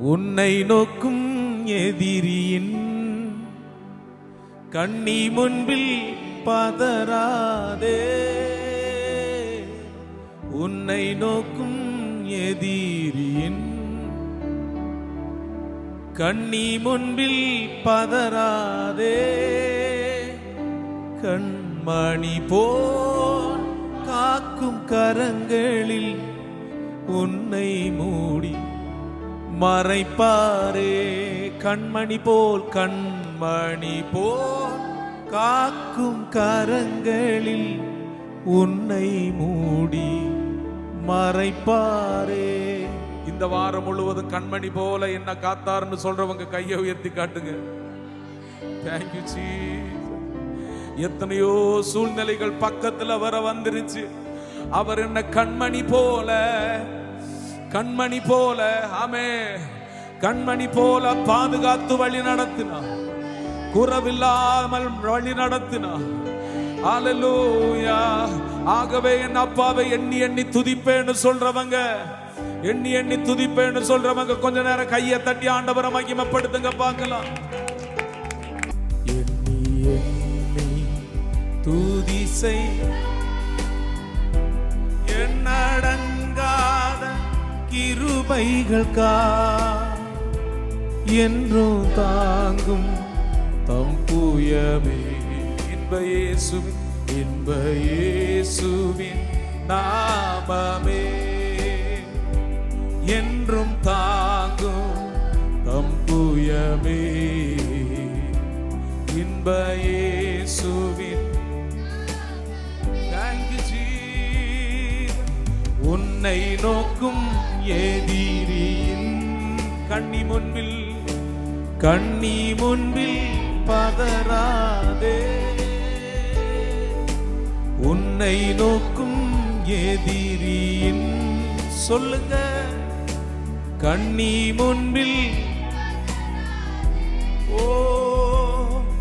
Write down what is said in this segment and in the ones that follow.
உன்னை நோக்கும் எதிரியின் கண்ணி முன்பில் பதறாதே. உன்னை நோக்கும் எதிரியின் கண்ணி முன்பில் பதறாதே. கண்மணி போல் காக்கும் கரங்களில் உன்னை மூடி மறைப்பாரே. கண்மணி போல் காக்கும் கரங்களில் உன்னை மூடி மறைப்பாரே. இந்த வாரம் முழுவதும் கண்மணி போல என்ன காத்தார்னு சொல்றவங்க கையை உயர்த்தி காட்டுங்க. Thank you Jesus. எத்தனையோ சூழ்நிலைகள் பக்கத்துல வர வந்துருச்சு. அவர் என்ன கண்மணி போல ஆமே கண்மணி போல பாதுகாத்து வழி நடத்தினார். குறவில்லாமல் வழி நடத்தினார். அல்லேலூயா. ஆகவே என் அப்பாவை எண்ணி எண்ணி துதிப்பேன்னு சொல்றவங்க கொஞ்ச நேரம் கையை தட்டி ஆண்டவரை மகிமைப்படுத்துங்க பார்க்கலாம். எண்ணி எண்ணி துதி செய் எண்ணடங்காத கிருபைகள் என்றும் தாங்கும் தம் புயமே. இன்ப இயேசுவின் நாமமே என்றும் தாங்கும் தம் புயமே. இன்ப இயேசுவின் உன்னை நோக்கும் எதிரியின் கண்ணி முன்பில் பதறாதே. உன்னை நோக்கும் எதிரியின் சொல்லுங்க. கண்ணி முன்பில்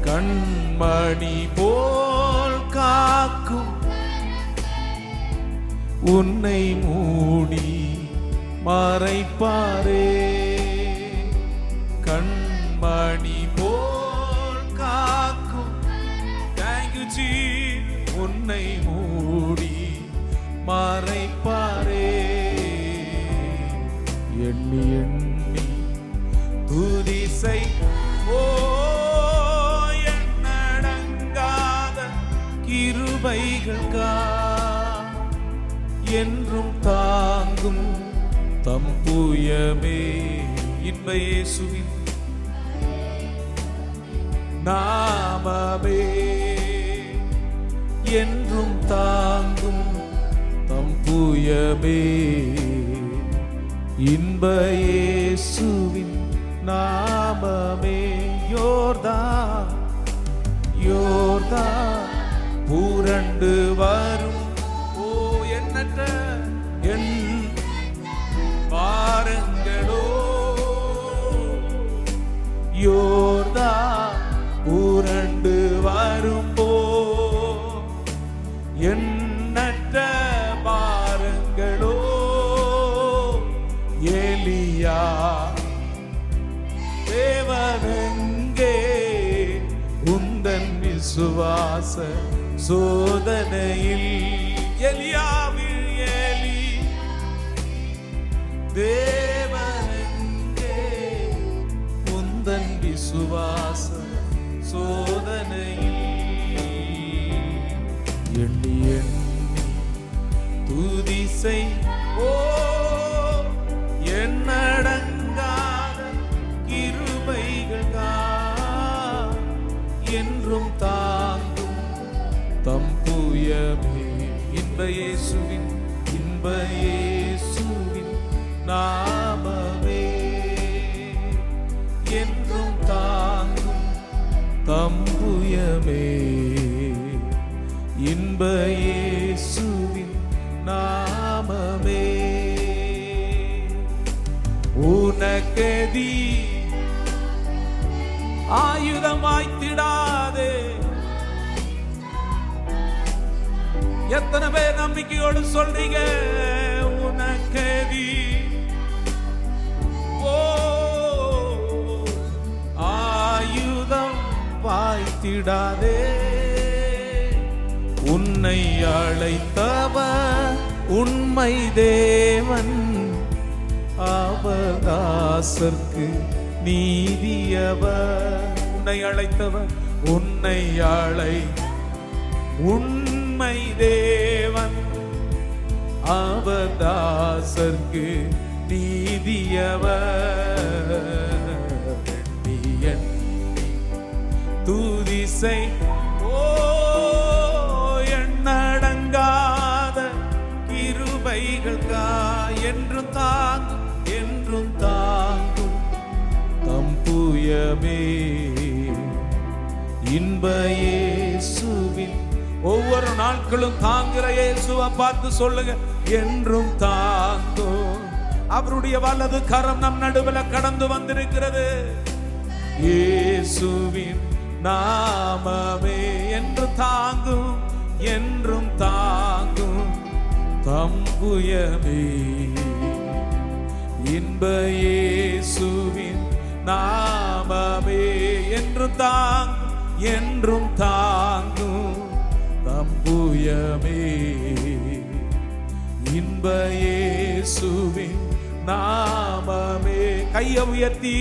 கண்மணி போல் காக்கும் உன்னை மூடி மறைப்பாரே. கண்மணி போல் காக்கும் தேங்க்யூ உன்னை மூடி மறைப்பாரே. எண்ணி எண்ணி துதி செய் எண்ணடங்காத கிருபைகள் என்றும் தாங்கும் தம் புயமே. இன்ப இயேசுவின் நாமமே என்றும் தாங்கும் தம் புயமே. இன்ப இயேசுவின் நாமமே. யோர்தான் புரண்டு வரும் என் பாரங்களோ. யோர்தான் புரண்டு வரும்போ எண்ணற்ற பாரங்களோ. எலியா தேவனெங்கே உந்தன் விசுவாச சோதனையில். தேவனெங்கே உந்தன் விசுவாச சோதனையில். எண்ணி எண்ணி துதி செய் எண்ணடங்காத கிருபைகள் என்றும் தாங்கும் தம் புயமே. இன்ப இயேசுவின் நாமமே என்றும் தாங்கும் தம் புயமே. இன்ப இயேசுவின் நாமமே. உனக்கெதி ஆயுதமாய்த்திடாதே. எத்தனை பேர் நம்பிக்கையோடு சொல்றீங்க? உனக்கெதி வாய்த்திடாதே. உன்னை அழைத்தவர் உண்மை தேவன், அவதாசர்க்கு நீதியவர். உன்னை அழைத்தவர், உன்னை உண்மை தேவன், அவதாசர்க்கு நீதியவர். எண்ணி எண்ணி துதிசை எண்ணடங்காத கிருபைகள் என்றும் தாங்கும், என்றும் தாங்கும் தம் புயமே இன்ப இயேசுவின். ஒவ்வொரு நாட்களும் தாங்குற இயேசுவை பார்த்து சொல்லுங்க, என்றும் தாங்கும். அவருடைய வலது கரம் நம் நடுவில் கடந்து வந்திருக்கிறது. இயேசுவின் நாமமே என்று தாங்கும், என்றும் தாங்கும் தம்புயமே இன்ப இயேசுவின் நாமமே என்று தாங்கும், என்றும் தாங்கும் தம்புயமே இன்ப இயேசுவின் நாமமே. கையை உயர்த்தி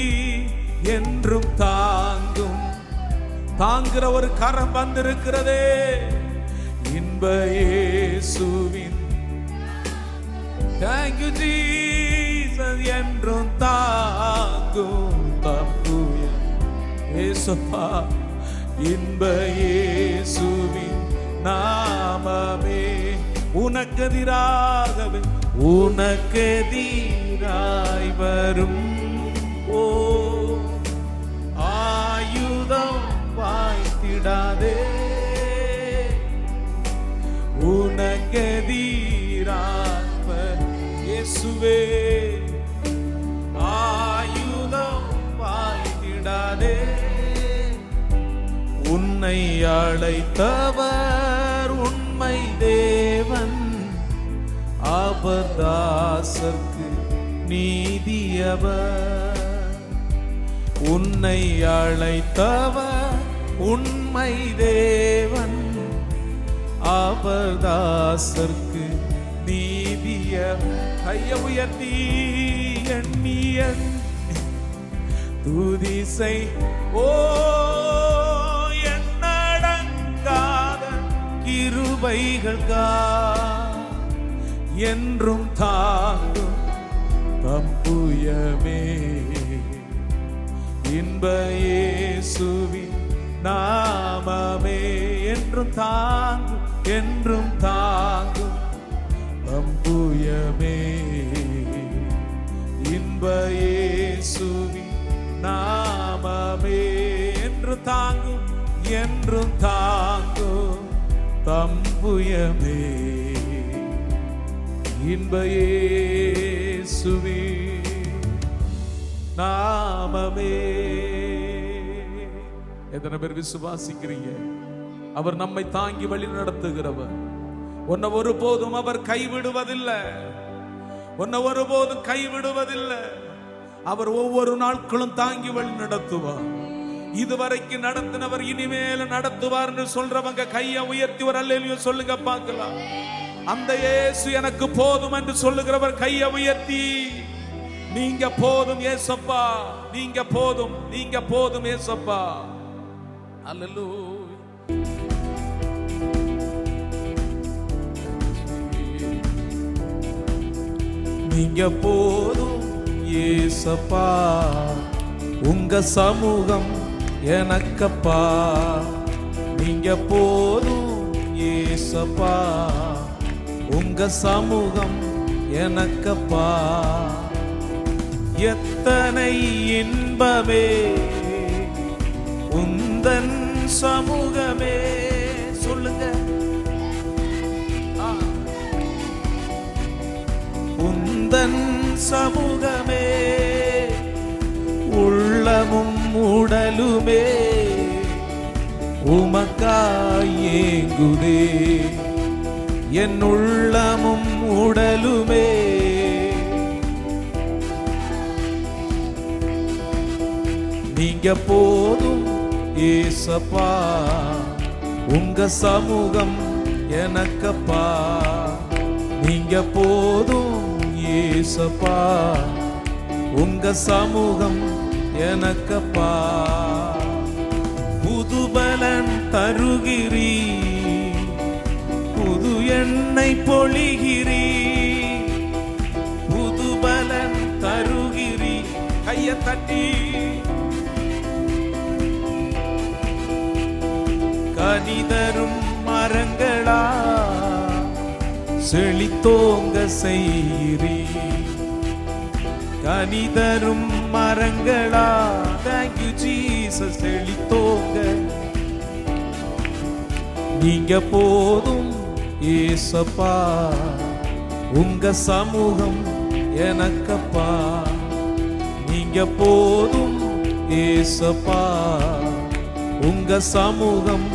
என்றும் தாங்கும். தாங்குற ஒரு கரம் வந்திருக்கிறதே. இன்ப இயேசுவின், thank you Jesus, என்றும் தாங்கும் தம்புயமே. இயேசுப்பா, இன்ப இயேசுவின் நாமமே. உனக்கெதிராகவே உனக்கெதிராய் வரும் ஆயுதம் வாய்த்திடாதே. உனக்கெதிராய் இயேசுவே ஆயுதம் வாய்த்திடாதே. உன்னை அழைத்தவர் உண்மை தேவன், அவதாசர்க்கு நீதியவர். உன்னை அழைத்தவர் உண்மை தேவன், அவதாசர்க்கு நீதியவர். கையை உயர்த்தி எண்ணிய துதிசை எண்ணடங்காத கிருபைகள் என்றும் தாங்கும் தம்புயமே இன்ப இயேசுவின் நாமமே. என்றும் தாங்கும், என்றும் தாங்கும் தம்புயமே இன்ப இயேசுவின் நாமமே. என்றும் தாங்கும், என்றும் தாங்கும் தம்புயமே இன்ப இயேசுவின் நாமமே. எத்தனை பேர் விசுவாசிக்கிறீங்க? அவர் நம்மை தாங்கி வழி நடத்துகிறவர். உன்னை ஒருபோதும் அவர் கைவிடுவதில்லை, உன்னை ஒருபோதும் கைவிடுவதில்லை. அவர் ஒவ்வொரு நாட்களும் தாங்கி வழி நடத்துவார். இதுவரைக்கும் நடத்தினவர் இனிமேல நடத்துவார்னு சொல்றவங்க கையை உயர்த்தி ஒரு அல்லேலூயா சொல்லுங்க பார்க்கலாம். அந்த இயேசு எனக்கு போதும் என்று சொல்லுகிறவர் கையை உயர்த்தி, நீங்க போதும் ஏசப்பா, நீங்க போதும், நீங்க போதும் ஏசப்பா. அல்லேலூயா. நீங்க போதும் ஏசப்பா, உங்க சமூகம் எனக்கப்பா. நீங்க போதும் ஏசப்பா, உங்க சமூகம் எனக்கப்பா. எத்தனை இன்பமே உந்தன் சமூகமே. சொல்லுங்க, உந்தன் சமூகமே உள்ளமும் உடலுமே உமக்காய் ஏங்குதே. என் உள்ளமும் உடலுமே நீங்க போதும் ஏசப்பா உங்க சமூகம் எனக்கப்பா, நீங்க போதும் ஏசப்பா உங்க சமூகம் எனக்கப்பா. புதுபலன் தருகிறீ, புது எண்ணெய் பொழிகிறீ, புதுபலன் தருகிறீ. கைய தட்டி கனிதரும் மரங்களா செழித்தோங்க செய்கிறீ, கனிதரும் மரங்களா. Thank you Jesus. செழித்தோங்க நீங்க போதும் ஏசப்பா உங்க சமூகம் எனக்கப்பா, நீங்க போதும் ஏசப்பா உங்க சமூகம்.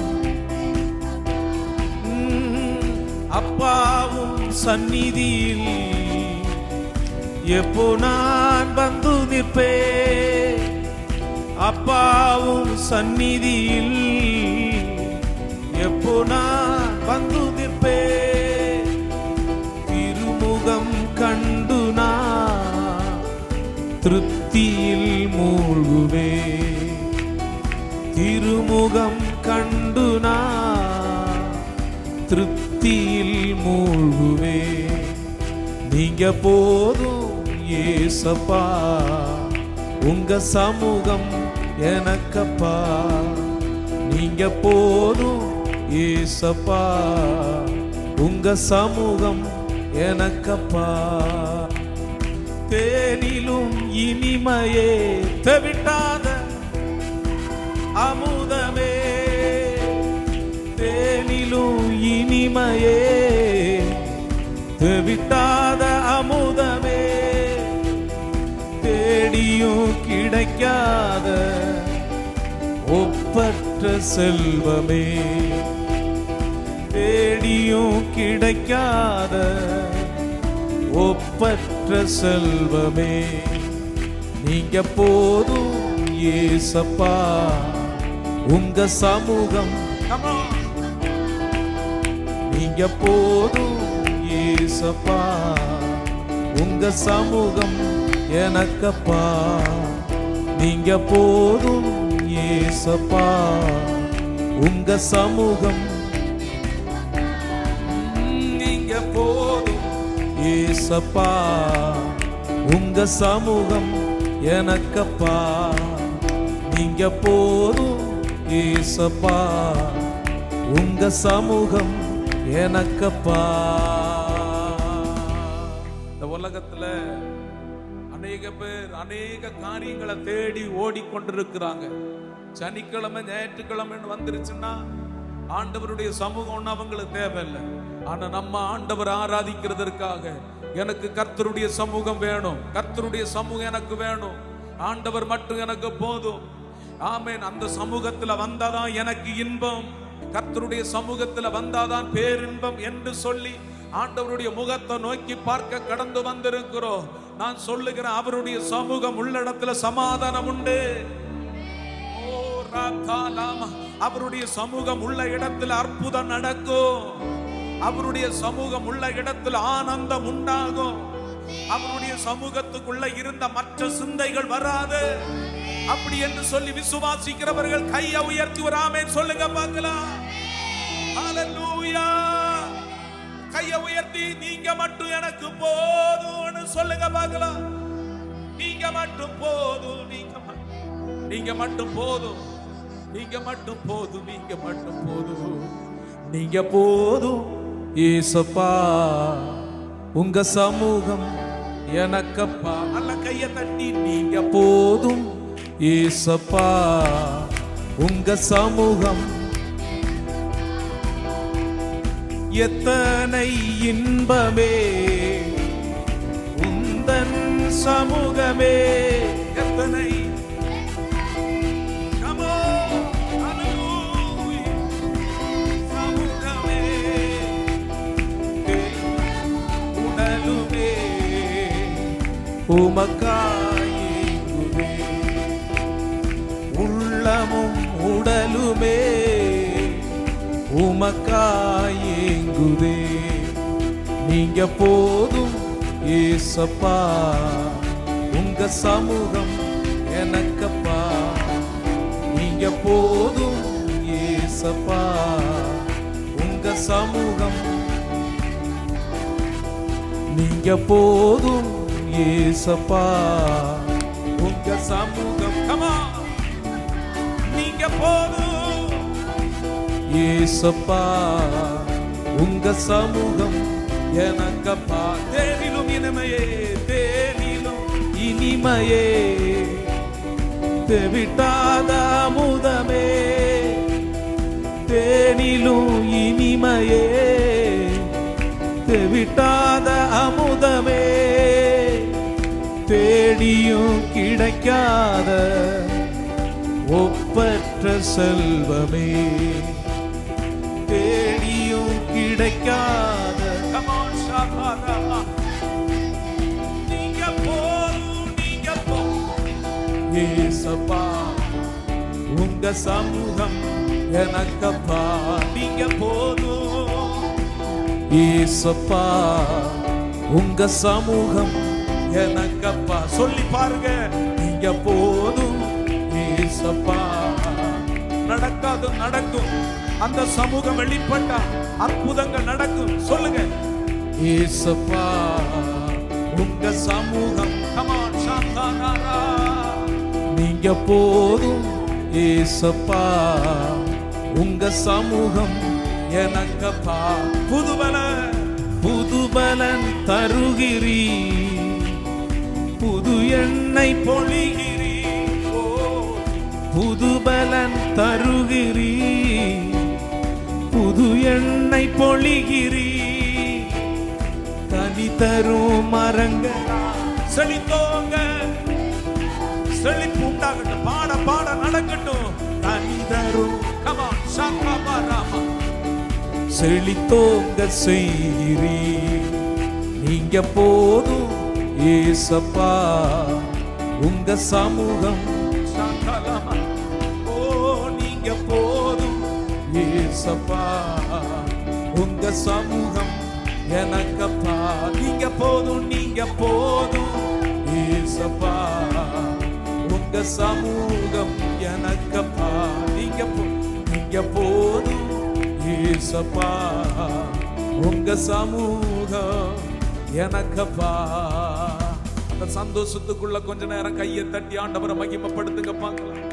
அப்பாவும் சந்நிதியில் எப்போ நான் வந்து நிற்பேன், அப்பாவும் சந்நிதியில் எப்போ நான் வந்து நிற்பேன். திருமுகம் கண்டு நான் திருப்தியில் மூழ்குவே, திருமுகம் கண்டு நான் திருப்தியில் மூழ்குவே. நீங்க போதும் ஏசப்பா உங்க சமூகம் எனக்கப்பா, நீங்க போதும் ஏசப்பா உங்க சமூகம் எனக்கப்பா. தேனிலும் இனிமையே தவிட்டாத அமுதமே, தேனிலும் இனிமையே தவிட்டாத அமுதமே, தேடியும் கிடைக்காத ஒப்பற்ற செல்வமே, தேடியும் கிடைக்காத ஒப்பற்ற செல்வமே. நீங்க போதும் ஏசப்பா உங்க சமூகம், நீங்க போதும் ஏசப்பா உங்க சமூகம் எனக்கப்பா, நீங்க போதும் ஏசப்பா உங்க சமூகம், நீங்க போதும் ஏசப்பா உங்க சமூகம் எனக்கப்பா, நீங்க போதும் ஏசப்பா உங்க சமூகம் எனக்கப்பா. இந்த உலகத்துல அநேக பேர் அநேக காரியங்களை தேடி ஓடிக்கொண்டிருக்கிறாங்க. சனிக்கிழமை ஞாயிற்றுக்கிழமைன்னு வந்துருச்சுன்னா ஆண்டவருடைய சமூகம் அவங்களுக்கு தேவையில்லை. ஆனா நம்ம ஆண்டவர் ஆராதிக்கிறதற்காக எனக்கு கர்த்தருடைய சமூகம் வேணும், கர்த்தருடைய சமூகம் எனக்கு வேணும், ஆண்டவர் மட்டும் எனக்கு போதும். ஆமென். அந்த சமூகத்துல வந்தாதான் எனக்கு இன்பம், கர்த்தருடைய சமூகத்துல வந்தாதான் பேரின்பம் என்று சொல்லி ஆண்டவருடைய முகத்தை நோக்கி பார்க்க கடந்து வந்திருக்கிறோம். நான் சொல்லுகிறேன், அவருடைய சமூகம் உள்ள இடத்துல சமாதானம் உண்டு. அவருடைய சமூகம் உள்ள இடத்துல அற்புதம் நடக்கும், அவருடைய சமூகம் உள்ள இடத்துல ஆனந்தம் உண்டாகும், அவருடைய சமூகத்துக்குள்ள இருந்த மற்ற சிந்தைகள் வராது. அப்படி என்று சொல்லி விசுவாசிக்கிறவர்கள் கையை உயர்த்தி ஒரு ஆமென் சொல்லுங்க பார்க்கலாம். ஹல்லேலூயா. கையை உயர்த்தி நீங்க மட்டும் எனக்கு போதும்னு சொல்லுங்க பார்க்கலாம். நீங்க மட்டும் போதும், நீங்க மட்டும் போதும், நீங்க மட்டும் போதும், நீங்க மட்டும் போதும், நீங்க போதும் ஏசப்பா உங்க சமூகம் எனக்கப்பா. நல்ல கையை தட்டி நீங்க போதும் ஏசப்பா உங்க சமூகம். எத்தனை இன்பமே உந்தன் சமூகமே, எத்தனை சமூகமே, உடலுமே உமக்காய் உள்ளமும் உடல் உமக்காய் ஏங்குதே. நீங்க போதும் ஏசப்பா, உங்க சமூகம் எனக்கப்பா. நீங்க போதும் ஏசப்பா, உங்க சமூகம். நீங்க போதும் ஏசப்பா, உங்க சமூகம். Come on. நீங்க போதும் ஏசப்பா, உங்க சமூகம் எனக்கப்பா. தேனிலும் இனிமையே, தேனிலும் இனிமையே, தெவிட்டாத அமுதமே. தேனிலும் இனிமையே, தெவிட்டாத அமுதமே. தேடியும் கிடைக்காத ஒப்பற்ற செல்வமே. தேடியும் கிடைக்காத. Come on, Shabada. நீங்க போதும், நீங்க போதும் ஏசப்பா, உங்க சமூகம் எனக்கப்பா. நீங்க போதும் ஏசப்பா, உங்க சமூகம் எனக்கப்பா. சொல்லி பாருங்க, நீங்க போதும் ஏசப்பா. நடக்காது நடக்கும், அந்த சமூகம் வெளிப்பட்டா அற்புதங்கள் நடக்கும். சொல்லுங்க, ஏசப்பா உங்க சமூகம். Come on, சாந்தானாரா. நீங்க போதும் ஏசப்பா, உங்க சமூகம் எனக்கப்பா. புதுபலன் தருகிறீ, புது எண்ணெய் பொழிகிறீ. புதுபலன் தருகிறீ, புது எண்ணெய் பொழிகிறீ. கனி தரும் மரங்கள் செழித்தோங்க, செழிப்பு உண்டாகட்டும். பாட பாட நடக்கட்டும். கனி தரும். Come on, சாக்காபாராமா. செழித்தோங்க செய்கிறீ. நீங்க போதும் ஏசப்பா, உங்க சமூகம். ஓ, நீங்க போதும் ஏசப்பா, உங்க சமூகம் எனக்கப்பா. நீங்க போதும், நீங்க போதும் ஏசப்பா, உங்க சமூகம் எனக்கப்பா. நீங்க போதும் ஏசப்பா, உங்க சமூகம் எனக்கப்பா. அந்த சந்தோஷத்துக்குள்ள கொஞ்ச நேரம் கையை தட்டி ஆண்டவரை மகிமைப்படுத்துங்க பார்க்கலாம்.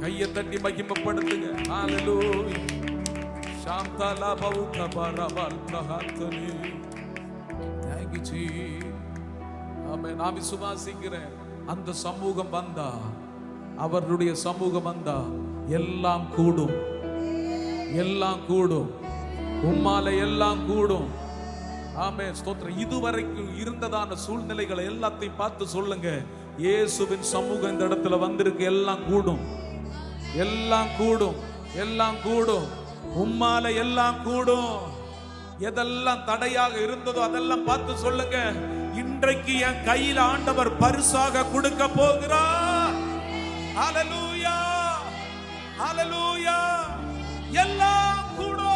கையை தட்டி மகிமைப்படுத்துங்க. ஹalleluya. சாந்தலா பவுக பரபல் பிரஹாத்தனி. Thank you Jesus. ஆமென். நான் விசுவாசிக்கிறேன், அந்த சமூகம் வந்தா, அவருடைய சமூகம் வந்தா எல்லாம் கூடும், எல்லாம் கூடும். உம்மால எல்லாம் கூடும். ஆமென், ஸ்தோத்திரம். இதுவரைக்கும் இருந்ததான சூழ்நிலைகளை எல்லாத்தையும் பார்த்து சொல்லுங்க, இயேசுவின் சமூகம் இந்த இடத்துல வந்திருக்கு. எல்லாம் கூடும், எல்லாம் கூடும், எல்லாம் கூடும். உம்மால எல்லாம் கூடும். எதெல்லாம் தடையாக இருந்ததோ அதெல்லாம் பார்த்து சொல்லுங்க, இன்றைக்கு என் கையில் ஆண்டவர் பரிசாக கொடுக்க போகிறார். ஹalleluya, ஹalleluya. எல்லாம் கூடும்.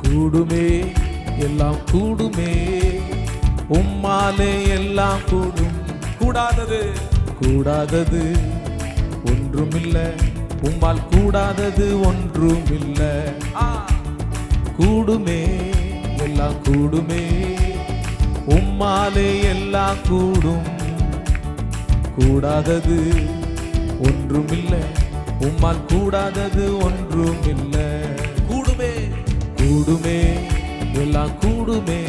கூடுமே, எல்லாம் கூடுமே. உம்மாலே எல்லாம் கூடும். கூடாதது கூடாதது ஒன்றுமில்லை. உம்மால் கூடாதது ஒன்றுமில்லை. கூடுமே, எல்லாம் கூடுமே. உம்மாலே எல்லாம் கூடும். கூடாதது ஒன்றுமில்லை. உம்மால் கூடாதது ஒன்றுமில்லை. கூடுமே, கூடுமே, எல்லாம் கூடுமே.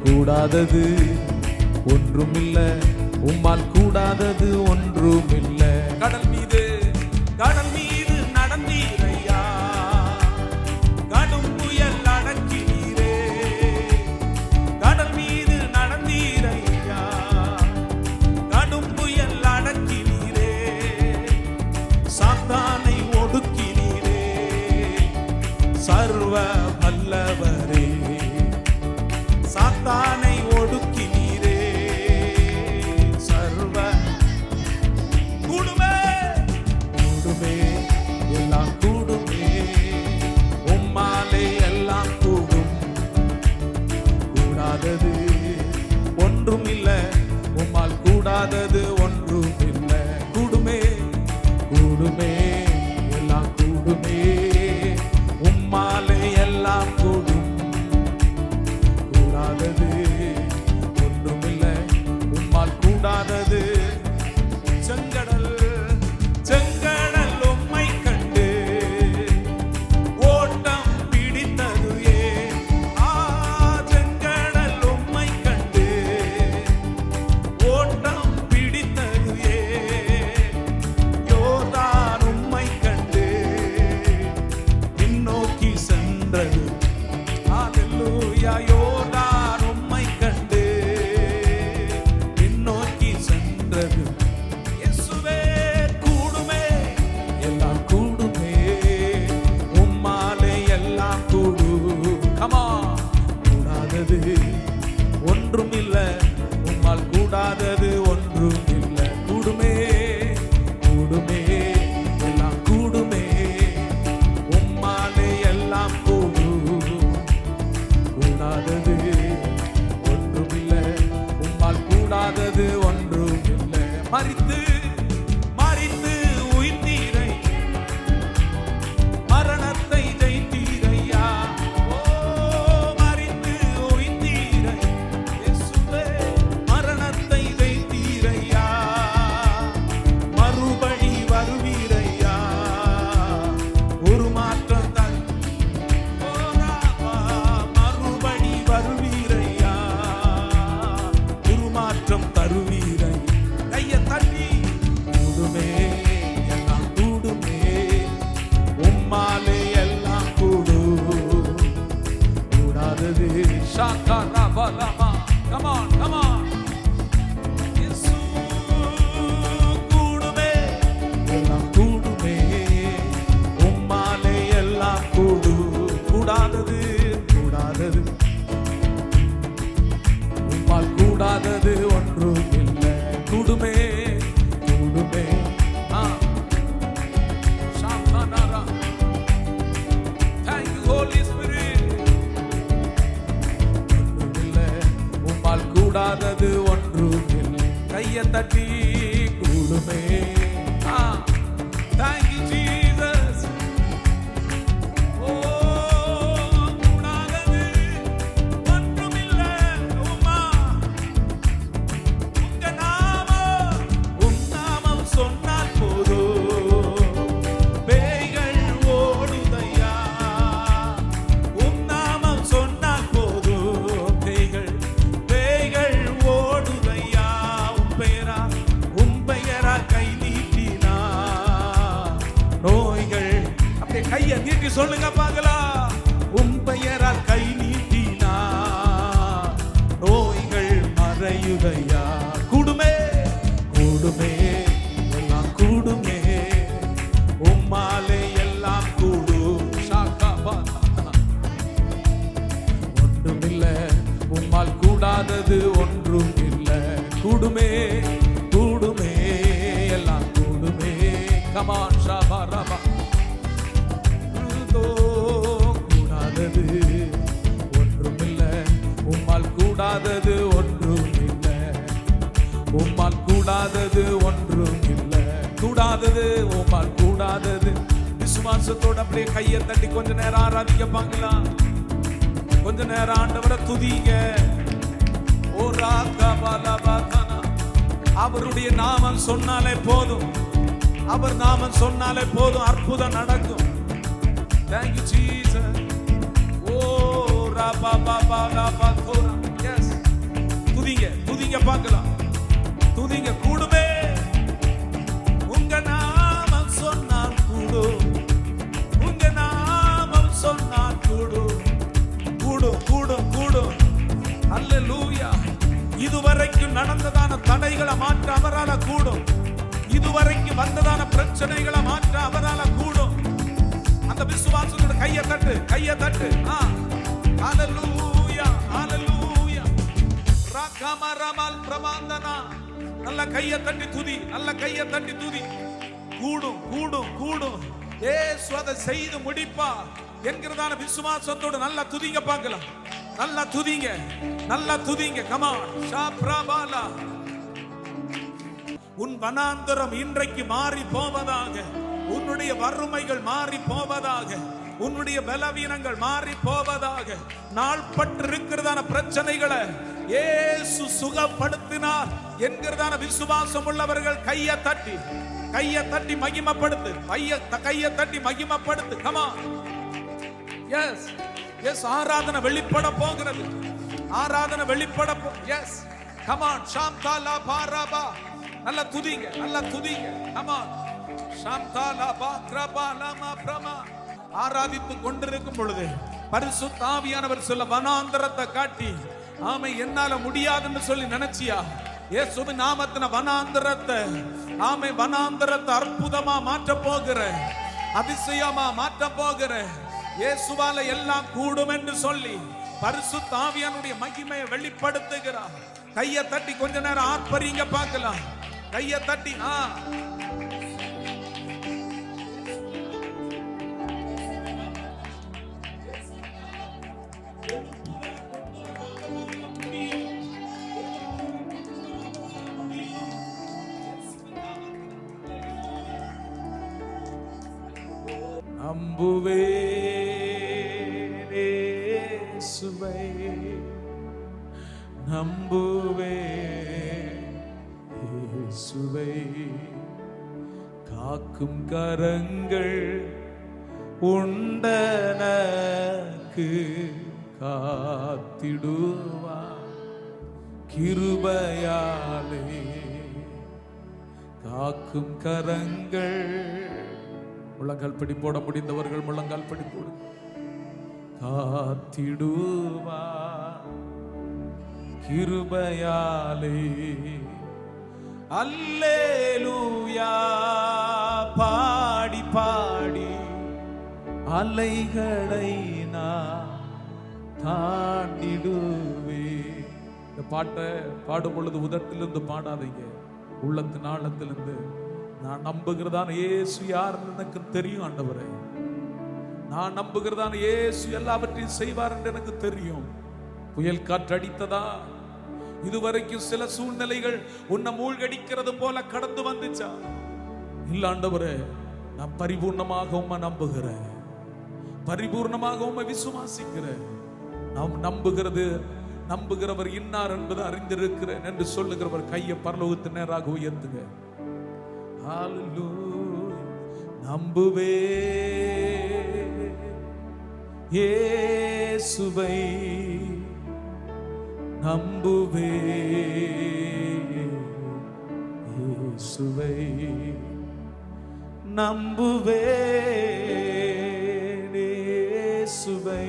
கூடாதது ஒன்றுமில்லை. உம்மால் கூடாதது ஒன்றுமில்லை. கடல் மீது நடந்தீரையா, கடும் புயல் அடக்கினீரே. கடல் மீது நடந்தீரையா, கடும் புயல் அடக்கினீரே. ஒன்றும் இல்லை, உம்மால் கூடாதது ஒன்றும் இல்லை. கூடுமே கூடுமே எல்லாம் கூடுமே, உம்மாலே எல்லாம் கூடும். கூடாதது ஒன்றும் இல்லை, உம்மால் கூடாதது ஒன்றும் இல்லை. மரித்து மரித்து உயிர்த்தீரை, மரணத்தை ஜெயித்தீரையா. ஓ மரித்து உயிர்த்தீரை இயேசுவே, மரணத்தை ஜெயித்தீரையா. மறுபடி வருவீரையா, ஒரு மாற்றம் தன் மறுபடி வருவீரையா, ஒரு மாற்றம் தருவீரை. கையை தட்டி கூடுமே எல்லாம் கூடுமே, உம்மாலே எல்லாம் கூடும். கூடாதது ஷாக்கா ரபலமா. Come on, come on. இயேசு கூடுமே எல்லாம் கூடுமே, உம்மாலே எல்லாம் கூடும். கூடாதது கூடாதது, உம்மால் கூடாதது ஒன்றும் இல்லை. கூடுமே கூடுமே. ஷாந்தானாரா. Thank you Holy Spirit. ஒன்றும் இல்லை, உம்மால் கூடாதது ஒன்றும் இல்லை. கையை தட்டி கூடுமே. Thank you Jesus. ஓ கூடாதது ஒன்றும் இல்லை, உம்மா உங்க நாமம், உன் நாமம் சொன்னால் போதும், பேய்கள் ஓடுதையா. உன் நாமம் சொன்னால் போதும், பேய்கள் ஓடுதையா. உன் பெயரா கை நீட்டினா நோய்கள். அப்படியே கையை நீட்டி சொல்லுங்க பார்க்கலாம். உன் பெயரால் கை நீட்டினா நோய்கள் மறையுதையா. கூடுமே கூடுமே எல்லாம் கூடுமே, உம்மாலே எல்லாம் கூடும். ஒன்றுமில்லை, உம்மால் கூடாதது ஒன்றும் இல்லை. கூடுமே கூடுமே எல்லாம் கூடுமே. கமான் ஷாபா ரபா. கூடாதது ஒன்றுமில்லை, உம்மால் கூடாதது ஒன்றும் இல்லை. உம்மால் கூடாதது ஒன்றும் இல்லை. கூடாதது உம்மால் கூடாதது. விசுவாசத்தோட அப்படியே கையை தட்டி கொஞ்ச நேரம் ஆராதிக்க பார்க்கலாம். கொஞ்ச நேரம் ஆண்டவரை துதிங்க. ஓ ராகா பாலபாதானா. அவருடைய நாமம் சொன்னாலே போதும், அவர் நாமம் சொன்னாலே போதும், அற்புதம் நடக்கும். Thank you Jesus. ஓ ராபா பாபா ராபா தோரா. எஸ் துதிங்க துதிங்க பார்க்கலாம். துதிங்க. கூடுமே உங்க நாமம் சொன்னால் கூடும், உங்க நாமம் சொன்னால் கூடும். கூடும் கூடும் கூடும். அல்லேலூயா. இதுவரைக்கும் நடந்ததான தடைகளை மாற்ற அவரால கூடும். இதுவரைக்கும் வந்ததான பிரச்சனைகளை மாற்ற அவரால கூடும். அந்த விசுவாசத்தோட கையை தட்டு கையை தட்டு. ஹalleluya ஹalleluya. ரகமரமல் பிரமாந்தனா. நல்ல கையை தட்டி துதி, நல்ல கையை தட்டி துதி. கூடும் கூடும் கூடும். இயேசு அதை செய்து முடிப்பா என்கிறதான விசுவாசத்தோடு நல்ல துதிங்க பார்க்கலாம். நல்ல துதிங்க, நல்ல துதிங்க. கமான் ஷாப்ராபாலா. உன் வனாந்தரம் இன்றைக்கு மாறி போவதாக, உன்னுடைய வறுமைகள் மாறி போவதாக, உன்னுடைய பலவீனங்கள் மாறி போவதாக. நாள்பட்டு இருக்கிறதான பிரச்சனைகளை இயேசு சுகப்படுத்தினார் என்கிறதான விசுவாசம் உள்ளவர்கள் கையை தட்டி மகிமைப்படுத்து. கையை தட்டி மகிமைப்படுத்து. கமான். S S. ஆராதனை வெளிப்பட போகிறது. ஆராதனை வெளிப்பட எஸ். கமான் ஷாம்தாலா பாராபா. நல்ல துதிங்க, நல்ல துதிங்க. கமான் ஷாம்தாலா பாக்ரபாலமா பிரமா. ஆராதித்து கொண்டிருக்கும் பொழுது பரிசுத்த ஆவியானவர் சொல்ல, வனாந்தரத்தை காட்டி, ஆமை என்னால முடியாதுன்னு சொல்லி நினைச்சியா? இயேசுவின் நாமத்தின வனாந்தரத்தை, ஆமை வனாந்தரத்தை அற்புதமா மாற்ற போகிற, அதிசயமா மாற்ற போகிற, இயேசுவால எல்லாம் கூடும் என்று சொல்லி பரிசுத்த ஆவியானுடைய மகிமையை வெளிப்படுத்துகிறார். கையை தட்டி கொஞ்ச நேரம் ஆர்ப்பரிங்க பார்க்கலாம். கையை தட்டி நம்புவே இயேசுவை, நம்புவே இயேசுவை. காக்கும் கரங்கள் உண்டனக்கு காத்திடுவா கிருபையாலே. காக்கும் கரங்கள், முழங்கால் படி போட முடிந்தவர்கள் முழங்கால் படி போடு. காத்திடுவா கிருபையாலே. அல்லேலூயா பாடி பாடி அலைகளை நான் தாண்டிடுவே. இந்த பாட்டை பாடும் பொழுது உதட்டிலிருந்து பாடாதீங்க, உள்ளத்தின் ஆழத்திலிருந்து. நான் நம்புகிறதான இயேசு யாருன்னு எனக்கு தெரியும் ஆண்டவரே. நான் நம்புகிறதான இயேசு எல்லாவற்றையும் செய்வார் என்று எனக்கு தெரியும். புயல் காற்று அடித்ததா? இதுவரைக்கும் சில சூழ்நிலைகள் உன்னை மூழ்கடிக்கிறது போல கடந்து வந்துச்சா? இல்ல ஆண்டவரே, நான் பரிபூர்ணமாக உம்மை நம்புகிறேன், பரிபூர்ணமாக உம்மை விசுவாசிக்கிறேன். நாம் நம்புகிறவர் இன்னார் என்பது அறிந்திருக்கிறேன் என்று சொல்லுகிறவர் கையை பரலோகத்தின் நேராக உயர்த்துங்க. நம்புவே இயேசுவை, நம்புவே இயேசுவை, நம்புவே இயேசுவை,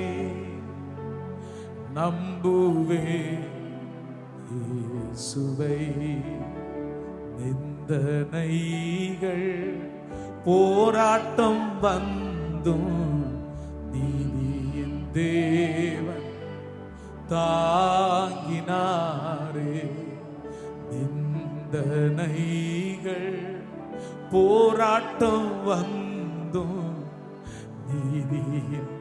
நம்புவே இயேசுவை. நிந்தனைகள் போராட்டம் வந்தும் நீதியின் தேவன் தாங்கினாரே. நிந்தனைகள் போராட்டம் வந்தும் நீதியின்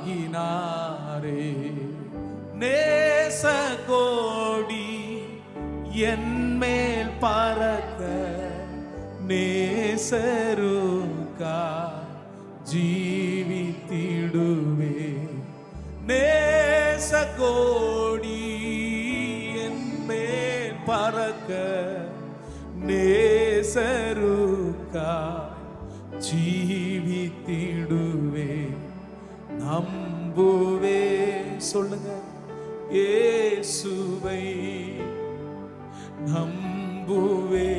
தாங்கினாரே. நேச கோடி என்மேல் பறக்க நேசருக்கா ஜீவித்திடுவே. நேச கோடி என்மேல் பறக்க நேசருக்கா ஜீவித்திடுவே. நம்புவே, சொல்லுங்க, இயேசுவை நம்புவே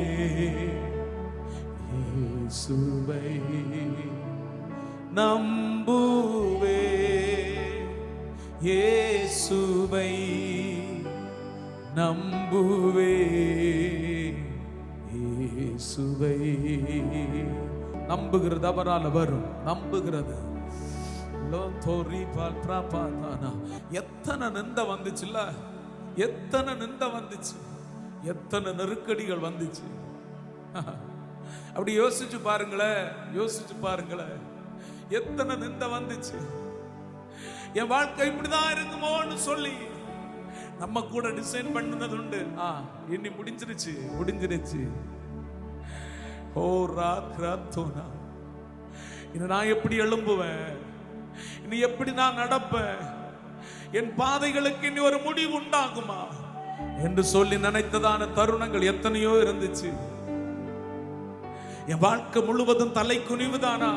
இயேசுவை, நம்புவே இயேசுவை, நம்புவே இயேசுவை. நம்புகிறது அவரால் வரும். நம்புகிறது. எத்தனை நிந்த வந்துச்சுல்ல, எத்தனை நிந்த வந்துச்சு, எத்தனை நெருக்கடிகள் வந்துச்சு. அப்படி யோசிச்சு பாருங்களேன், யோசிச்சு பாருங்களேன், எத்தனை நிந்த வந்துச்சு. என் வாழ்க்கை இப்படிதான் இருக்குமோன்னு சொல்லி நம்ம கூட டிசைன் பண்ணது உண்டு. இனி முடிஞ்சிருச்சு, முடிஞ்சிருச்சு. ஓ ராத்ராத்தோனா, இனி நான் எப்படி எழும்புவேன், இனி எப்படி நான் நடப்பேன், என் பாதைகளுக்கு இனி ஒரு முடிவு உண்டாகுமா என்று சொல்லி நினைத்ததான தருணங்கள் எத்தனையோ இருந்துச்சு. என் வாழ்க்கை முழுவதும் தலை குனிவுதானா?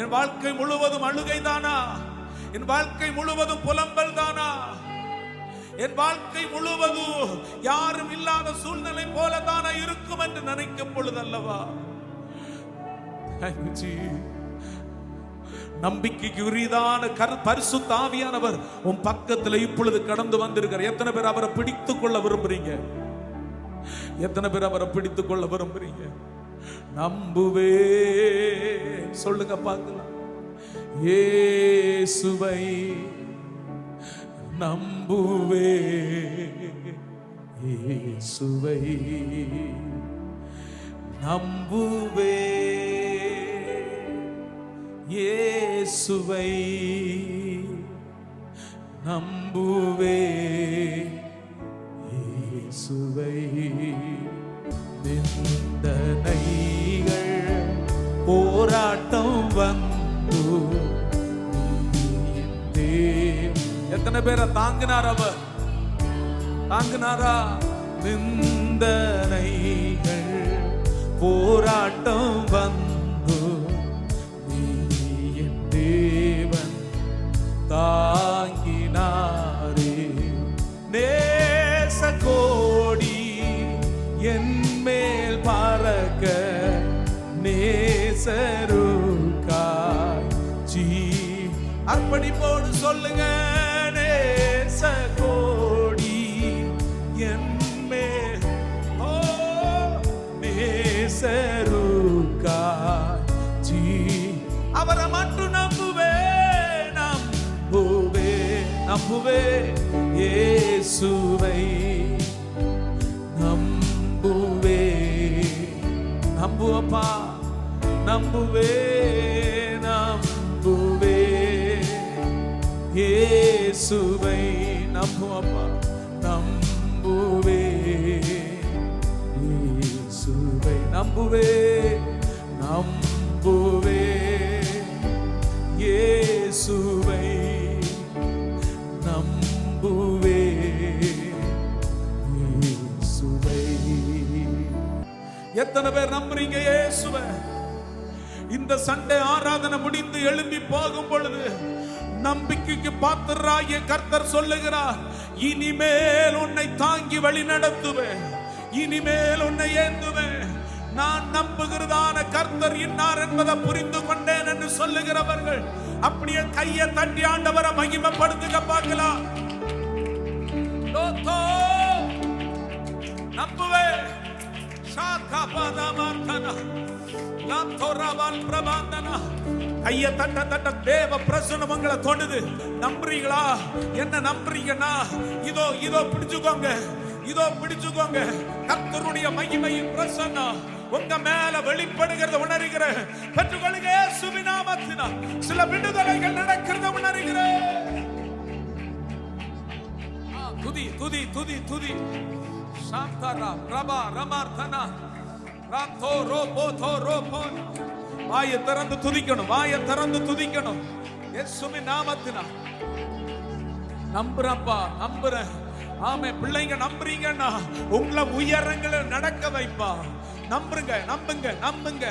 என் வாழ்க்கை முழுவதும் அழுகை தானா? என் வாழ்க்கை முழுவதும் புலம்பல் தானா? என் வாழ்க்கை முழுவதும் யாரும் இல்லாத சூழ்நிலை போல தானா இருக்கும் என்று நினைக்கும் பொழுதல்லவா நம்பிக்கைக்கு உரியதான பரிசுத்த ஆவியானவர் உன் பக்கத்துல இப்பொழுது கடந்து வந்திருக்கிறார். எத்தனை பேர் அவரை பிடித்துக் கொள்ள விரும்புறீங்க? எத்தனை பேர் அவரை பிடித்துக் கொள்ள விரும்புறீங்க? நம்புவே, சொல்லுங்க பார்க்கலாம். இயேசுவை நம்புவே, இயேசுவை நம்புவே, இயேசுவை நம்புவே, இயேசுவை. நிந்தனைகள் போராட்டம் வந்து எத்தனை பேரை தாங்கினார் அவர்? தாங்கினாரா? நிந்தனைகள் போராட்டம் வந்து நீ என் தேவன் தாங்கினாரே. நேச கோடி என் மேல் பறக்க நேசருக்காய் ஜீ அர்ப்பணிப்போடு சொல்லுங்க. நேச கோடி என் மேல் நேசருக்காய் ஜீ அவரை மட்டும் நம்புவே, நம்புவே, நம்புவே, இயேசுவை நம்புவே, நம்புவப்பா, நம்புவே, நம்புவே, இயேசுவை நம்புவப்பா, நம்புவே, இயேசுவை நம்புவே, நம்புவே, இயேசுவை நம்புவே, இயேசுவை. எத்தனை பேர் நம்புறீங்க இயேசுவை? இந்த சண்டே ஆராதனை முடிந்து எழும்பி போகும் பொழுது நம்பிக்கைக்கு பாத்திரராகிய கர்த்தர் சொல்லுகிறார், இனிமேல் உன்னை தாங்கி வழி நடத்துவேன், இனிமேல் உன்னை ஏந்துவேன். நான் நம்புகிறதான கர்த்தர் இன்னார் என்பதை புரிந்து கொண்டேன் என்று சொல்லுகிறவர்கள் அப்படியே கையை தட்டி ஆண்டவரை மகிமைப்படுத்துக பார்க்கலாம். நம்புவே கைய தட்ட தட்ட தேவ பிரசன்னம் உங்களை தொடுது. நம்புறீங்களா? என்ன நம்புறீங்கன்னா இதோ இதோ பிடிச்சுக்கோங்க, இதோ பிடிச்சுக்கோங்க. கர்த்தருடைய மகிமையின் பிரசன்னம் உங்க மேல வெளிப்படுகிறத உணர்கிற பெற்றுக்கொள்ளுங்க. இயேசுவின் நாமத்தினால் சில விடுதலைகள் நடக்கிறத உணர்கிற. துதி துதி துதி துதி. சாந்தரா பிரபா ரமார்த்தனா ராத்தோ ரோபோ தோ ரோபோ. வாயை திறந்து துதிக்கணும், வாயை திறந்து துதிக்கணும். இயேசுவின் நாமத்தினால் நம்புறப்பா, நம்புறேன். ஆமே, பிள்ளைங்க நம்புறீங்கன்னா உங்களை உயரங்களை நடக்க வைப்பா. நம்புங்க, நம்புங்க, நம்புங்க.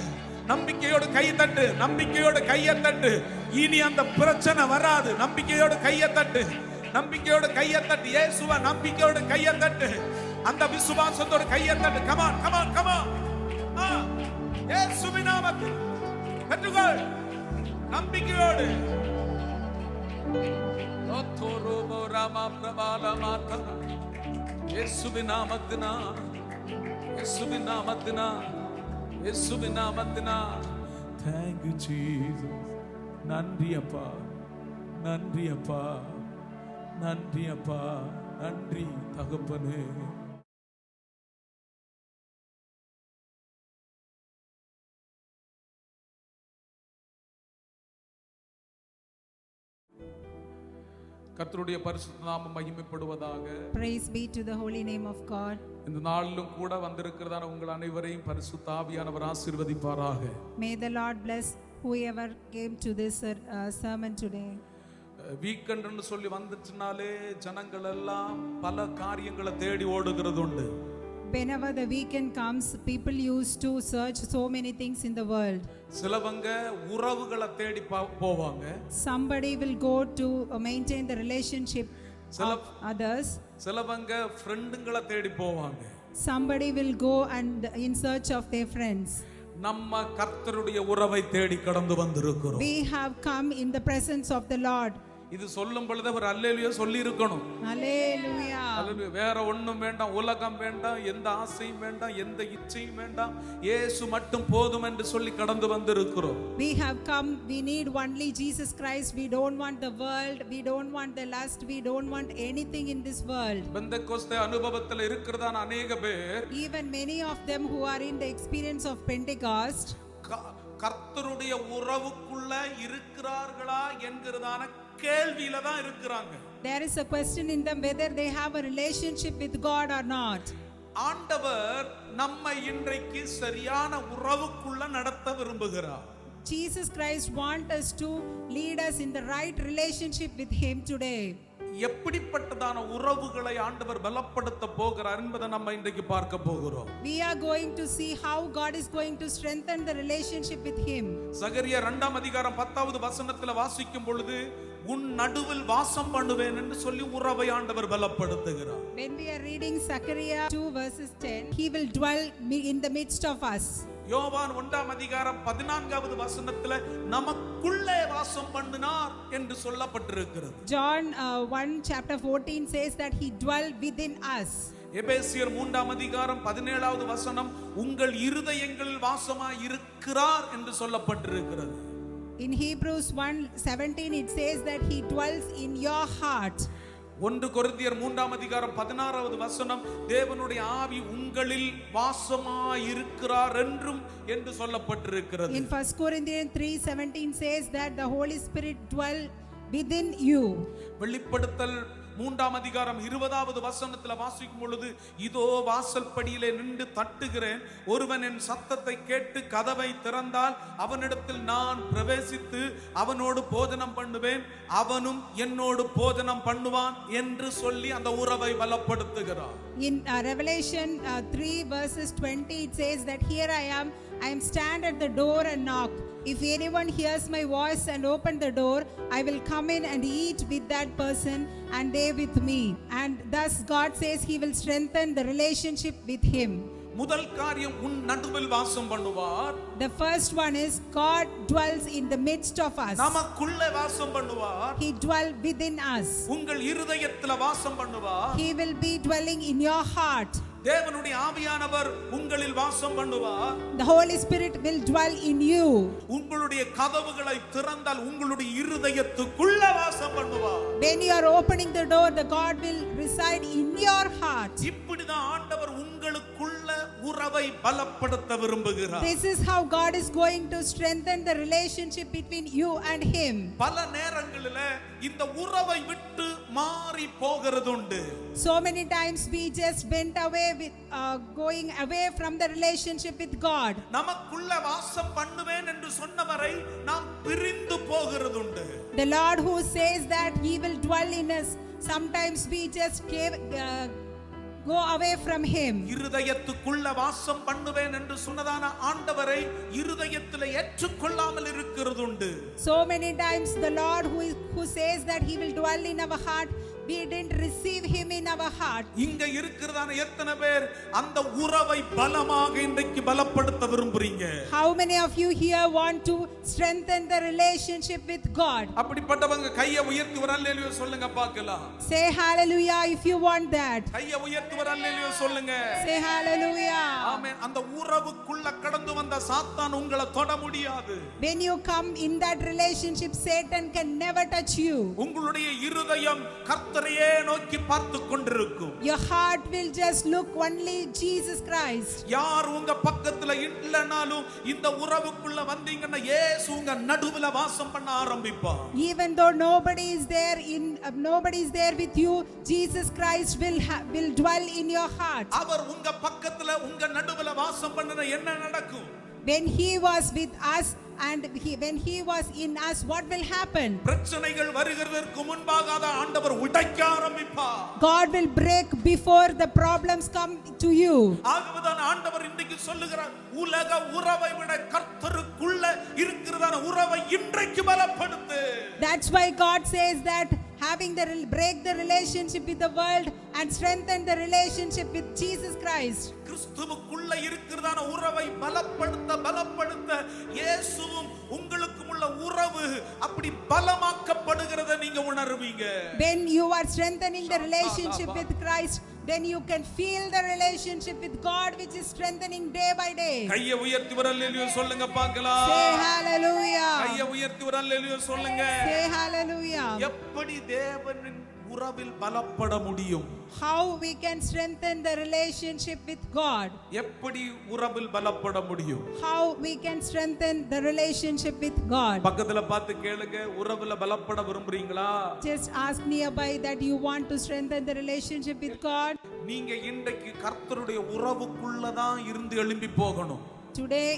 நம்பிக்கையோடு கை தட்டு, நம்பிக்கையோடு கையை தட்டு. இனி அந்த பிரச்சனை வராது. நம்பிக்கையோடு கையை தட்டு, நம்பிக்கையோடு கையை தட்டு. இயேசுவா நம்பிக்கையோடு கையை தட்டு, அந்த விசுவாசத்தோடு கையை தட்டு. Come on come on come on. இயேசுவின் நாமத்தில் பெற்றுக்கொள் நம்பிக்கையோடு. இயேசுவின் நாமத்தினால், இயேசுவின் நாமத்தினால், இயேசுவின் நாமத்தினால். Thank you Jesus. நன்றி அப்பா, நன்றி அப்பா, நன்றி அப்பா, நன்றி தகப்பனே. கர்த்தருடைய பரிசுத்த நாமம் மகிமைப்படுவதாக. Praise be to the holy name of God. இந்த நாளிலும் கூட வந்திருக்கிறதான உங்கள் அனைவரையும் பரிசுத்த ஆவியானவர் ஆசீர்வதிப்பாராக. May the Lord bless whoever came to this sermon today. Weekend ன்னு சொல்லி வந்துச்சுனாலே ஜனங்கள் எல்லாம் பல காரியங்களை தேடி ஓடுகிறது உண்டு. Whenever the weekend comes, people used to search so many things in the world. சிலவங்க உறவுகளை தேடி போவாங்க. Somebody will go to maintain the relationship of others. சிலவங்க ஃப்ரெண்டுங்களை தேடி போவாங்க. Somebody will go and in search of their friends. நம்ம கர்த்தருடைய உறவை தேடி கடந்து வந்திருக்கிறோம். We have come in the presence of the Lord. இது சொல்லும் பொழுது ஒரு அல்லேலூயா சொல்லி இருக்கணும். Hallelujah. அல்லேலூயா. வேற ஒண்ணும் வேண்டாம், உலகம் வேண்டாம், எந்த ஆசையும் வேண்டாம், எந்த இச்சையும் வேண்டாம், இயேசு மட்டும் போதும் என்று சொல்லி கடந்து வந்திருக்கிறோம். We have come, we need only Jesus Christ. We don't want the world, we don't want the lust, we don't want anything in this world. பெந்தெக்கோஸ்தே அனுபவத்தில் இருக்கிறதான அநேக பேர், Even many of them who are in the experience of Pentecost, கர்த்தருடைய உறவுக்குள்ள இருக்கிறார்களா என்கிறதான கேள்வியில தான் இருக்கிறாங்க. there is a question in them whether they have a relationship with God or not. ஆண்டவர் நம்மை இன்றைக்கு சரியான உறவுக்குள்ள நடத்த விரும்புகிறார். Jesus Christ wants us to lead us in the right relationship with Him today. எப்படிப்பட்டதான உறவுகளை ஆண்டவர் பலப்படுத்த போகிறார் என்பதை நம்ம இன்றைக்கு பார்க்க போகிறோம். We are going to see how God is going to strengthen the relationship with Him. சகரியா 2ஆம் அதிகாரம் 10வது வசனத்துல வாசிக்கும் பொழுது, உன் நடுவில் வாசம் பண்ணுவேன் என்று சொல்லி உறவை ஆண்டவர் பலப்படுத்துகிறார். When we are reading Zechariah 2 verses 10, He will dwell in the midst of us. யோவான் 1ஆம் அதிகாரம் 14வது வசனத்துல நமக்குள்ளே வாசம் பண்ணினார் என்று சொல்லப்பட்டிருக்கிறது. John 1 chapter 14 says that He dwell within us. எபேசியர் 3ஆம் அதிகாரம் 17வது வசனம், உங்கள் இருதயங்களில் வாசமாய் இருக்கிறார் என்று சொல்லப்பட்டிருக்கிறது. In Hebrews 1:17 it says that He dwells in your heart. 1 கொரிந்தியர் 3ஆம் அதிகாரம் 16வது வசனம், தேவனுடைய ஆவி உங்களில் வாசமாய் இருக்கிறார் என்றும் என்று சொல்லப்பட்டிருக்கிறது. In 1 Corinthians 3:17 says that the Holy Spirit dwell within you. வெளிப்படுத்தல் 3ஆம் அதிகாரம் 20வது வசனத்துல வாசிக்கும் பொழுது, இதோ வாசல் படியிலே நின்று தட்டுகிறேன், ஒருவன் என் சத்தத்தை கேட்டு கதவை திறந்தால் அவனிடத்தில் நான் பிரவேசித்து அவனோடு போஜனம் பண்ணுவேன், அவனும் என்னோடு போஜனம் பண்ணுவான் என்று சொல்லி அந்த உறவை பலப்படுத்துகிறார். In Revelation 3 verses 20 it says that here I am stand at the door and knock. If anyone hears my voice and open the door, I will come in and eat with that person and they with me. And thus God says He will strengthen the relationship with him. முதல் காரியம், உன் நடுவில் வாசம் பண்ணுவார். The first one is God dwells in the midst of us. நமக்குள்ளே வாசம் பண்ணுவார். He dwell within us. உங்கள் இருதயத்தில் வாசம் பண்ணுவார். He will be dwelling in your heart. தேவனுடைய ஆவியானவர் உங்களில் வாசம் பண்ணுவார். The Holy Spirit will dwell in you. உங்களுடைய கதவுகளை திறந்தால் உங்களுடைய இருதயத்துக்குள்ள வாசம் பண்ணுவார். When you are opening the door, the God will reside in your heart. இப்படிதான் ஆண்டவர் உங்களுக்குள்ள உறவை பலப்படுத்த விரும்புகிறார். This is how God is going to strengthen the relationship between you and Him. பல நேரங்களில இந்த உறவை விட்டு மாறி போகிறது உண்டு. So many times we just went away with going away from the relationship with God. நமக்குள்ள வாசம் பண்ணுவேன் என்று சொன்னவரை நாம் பிரிந்து போகிறது உண்டு. The Lord who says that He will dwell in us, sometimes we just go away from Him. இருதயத்துக்குள்ள வாசம் பண்ணுவேன் என்று சொன்னதான ஆண்டவரை இருதயத்தில் ஏற்றுக்கொள்ளாமல் இருக்கிறது உண்டு. So many times the Lord who says that He will dwell in our heart, we didn't receive Him in our heart. இங்க இருக்கிறதான எத்தனை பேர் அந்த உறவை பலமாக இன்றைக்கு பலப்படுத்த விரும்புறீங்க? How many of you here want to strengthen the relationship with God? அப்படிப்பட்டவங்க கையை உயர்த்தி ஒரு அல்லேலூயா சொல்லுங்க பார்க்கலாம். Say hallelujah if you want that. கையை உயர்த்தி ஒரு அல்லேலூயா சொல்லுங்க. Say hallelujah. ஆமென். அந்த உறவுக்குள்ள கடந்து வந்த சாத்தான் உங்களை தொட முடியாது. When you come in that relationship, Satan can never touch you. உங்களுடைய இருதயம் கர்த்தரையே நோக்கி பார்த்து கொண்டிருக்கும். Your heart will just look only Jesus Christ. யார் உங்க பக்கத்துல இல்லனாலும் இந்த உறவுக்குள்ள வந்தீங்கன்னா இயேசு உங்க நடுவுல வாசம் பண்ண ஆரம்பிப்பார். Even though nobody is there with you, Jesus Christ will dwell in your heart. அவர் உங்க பக்கத்துல உங்க நடுவுல வாசம் பண்ணன என்ன நடக்கும்? When He was with us and when He was in us, what will happen? பிரச்சனைகள் வருகிறதற்கு முன்பாக அத ஆண்டவர் உடைக்க ஆரம்பிப்பார். God will break before the problems come to you. ஆகவேதான் ஆண்டவர் இன்றைக்கு சொல்லுகிறார், உலக உறவை விட கர்த்தருக்குள்ள இருக்கிறதான உறவை இன்றைக்கு பலப்படுத்து. That's why God says that break the relationship with the world and strengthen the relationship with Jesus Christ. கிறிஸ்துவுக்குள்ள இருக்கிறதான உறவை பலப்படுத்த இயேசுவும் உங்களுக்கும் உள்ள உறவு அப்படி பலமாக்கப்படுகிறதை நீங்க உணர்வீங்க. When you are strengthening the relationship with Christ, then you can feel the relationship with God which is strengthening day by day. கையை உயர்த்தி ஒரு அல்லேலூயா சொல்லுங்க பார்க்கலாம். Say hallelujah. கையை உயர்த்தி ஒரு அல்லேலூயா சொல்லுங்க. Say hallelujah. எப்படி தேவனின் உறவில் பலப்பட முடியும்? How we can strengthen the relationship with God? எப்படி உறவில் பலப்பட முடியும்? How we can strengthen the relationship with God? பக்கத்துல பார்த்து கேளுங்க, உறவுல பலப்பட விரும்புறீங்களா? Just ask nearby that you want to strengthen the relationship with God. நீங்க இன்றைக்கு கர்த்தருடைய உறவுக்குள்ள தான் இருந்து எழும்பி போகணும். Today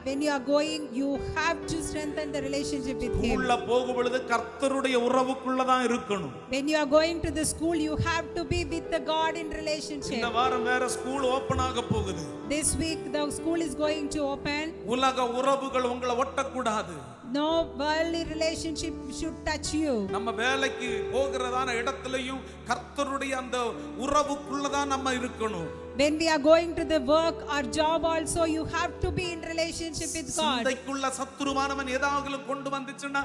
when you are going, you have to strengthen the relationship with Him. உள்ள போகும் பொழுது கர்த்தருடைய உறவுக்குள்ள தான் இருக்கணும். When you are going to the school, you have to be with the God in relationship. இந்த வாரம் வேற ஸ்கூல் ஓபன் ஆக போகுது. This week the school is going to open. உலக உறவுகள் உங்களை ஒட்டக்கூடாது. No worldly relationship should touch you. நம்ம வேலைக்கு போகிறதான இடத்துலயும் கர்த்தருடைய அந்த உறவுக்குள்ள தான் நம்ம இருக்கணும். When we are going to the work or job also, you have to be in relationship with God. சிந்தைக்குள்ள சத்துருவானவன் ஏதாவது கொண்டு வந்துச்சுன்னா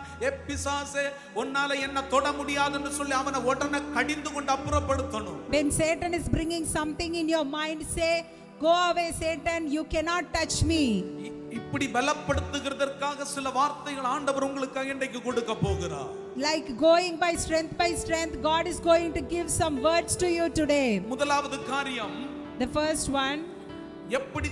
பிசாசே உன்னால என்ன தொட முடியாதுன்னு சொல்லி அவனை உடனே கடிந்து கொண்டு அப்புறப்படுத்தணும். When Satan is bringing something in your mind, say, go away Satan, you cannot touch me. இப்படி பலப்படுத்துகிறதற்காக சில வார்த்தைகள் ஆண்டவர் உங்களுக்காக இன்றைக்கு கொடுக்க போகிறார். Like going by strength, God is going to give some words to you today. முதலாவது காரியம், the first one, எப்படி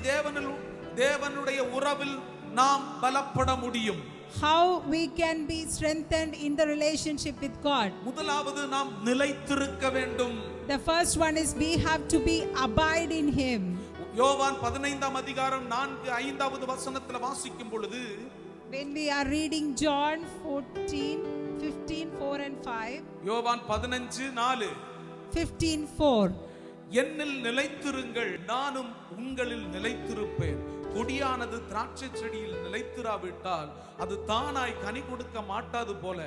தேவனுடைய உறவில் நாம் பலப்பட முடியும்? How we can be strengthened in the relationship with God. முதலாவது நாம் நிலைத்திருக்க வேண்டும். The first one is we have to be abide in Him. யோவான் 15ஆம் அதிகாரம் 4-5வது வசனத்துல வாசிக்கும் பொழுது, when we are reading John 15:4 and 5, யோவான் 15:4, 15:4, என்னில் நிலைத்திருங்கள், நானும் உங்களில் நிலைத்திருப்பேன். கொடியானது திராட்சை செடியில் நிலைத்திராவிட்டால் அது தானாய் கனி கொடுக்க மாட்டாது போல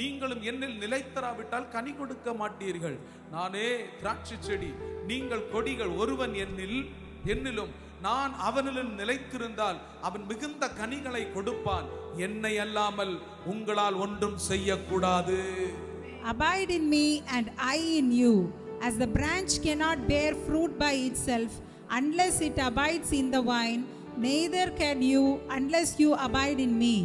நீங்களும் என்னில் நிலைத்திராவிட்டால் கனி கொடுக்க மாட்டீர்கள். நானே திராட்சை செடி, நீங்கள் கொடிகள். ஒருவன் என்னிலும் நான் அவனிலும் நிலைத்திருந்தால் அவன் மிகுந்த கனிகளை கொடுப்பான். என்னை அல்லாமல் உங்களால் ஒன்றும் செய்யக்கூடாது. Abide in me and I in you, as the branch cannot bear fruit by itself unless it abides in the vine, neither can you unless you abide in me.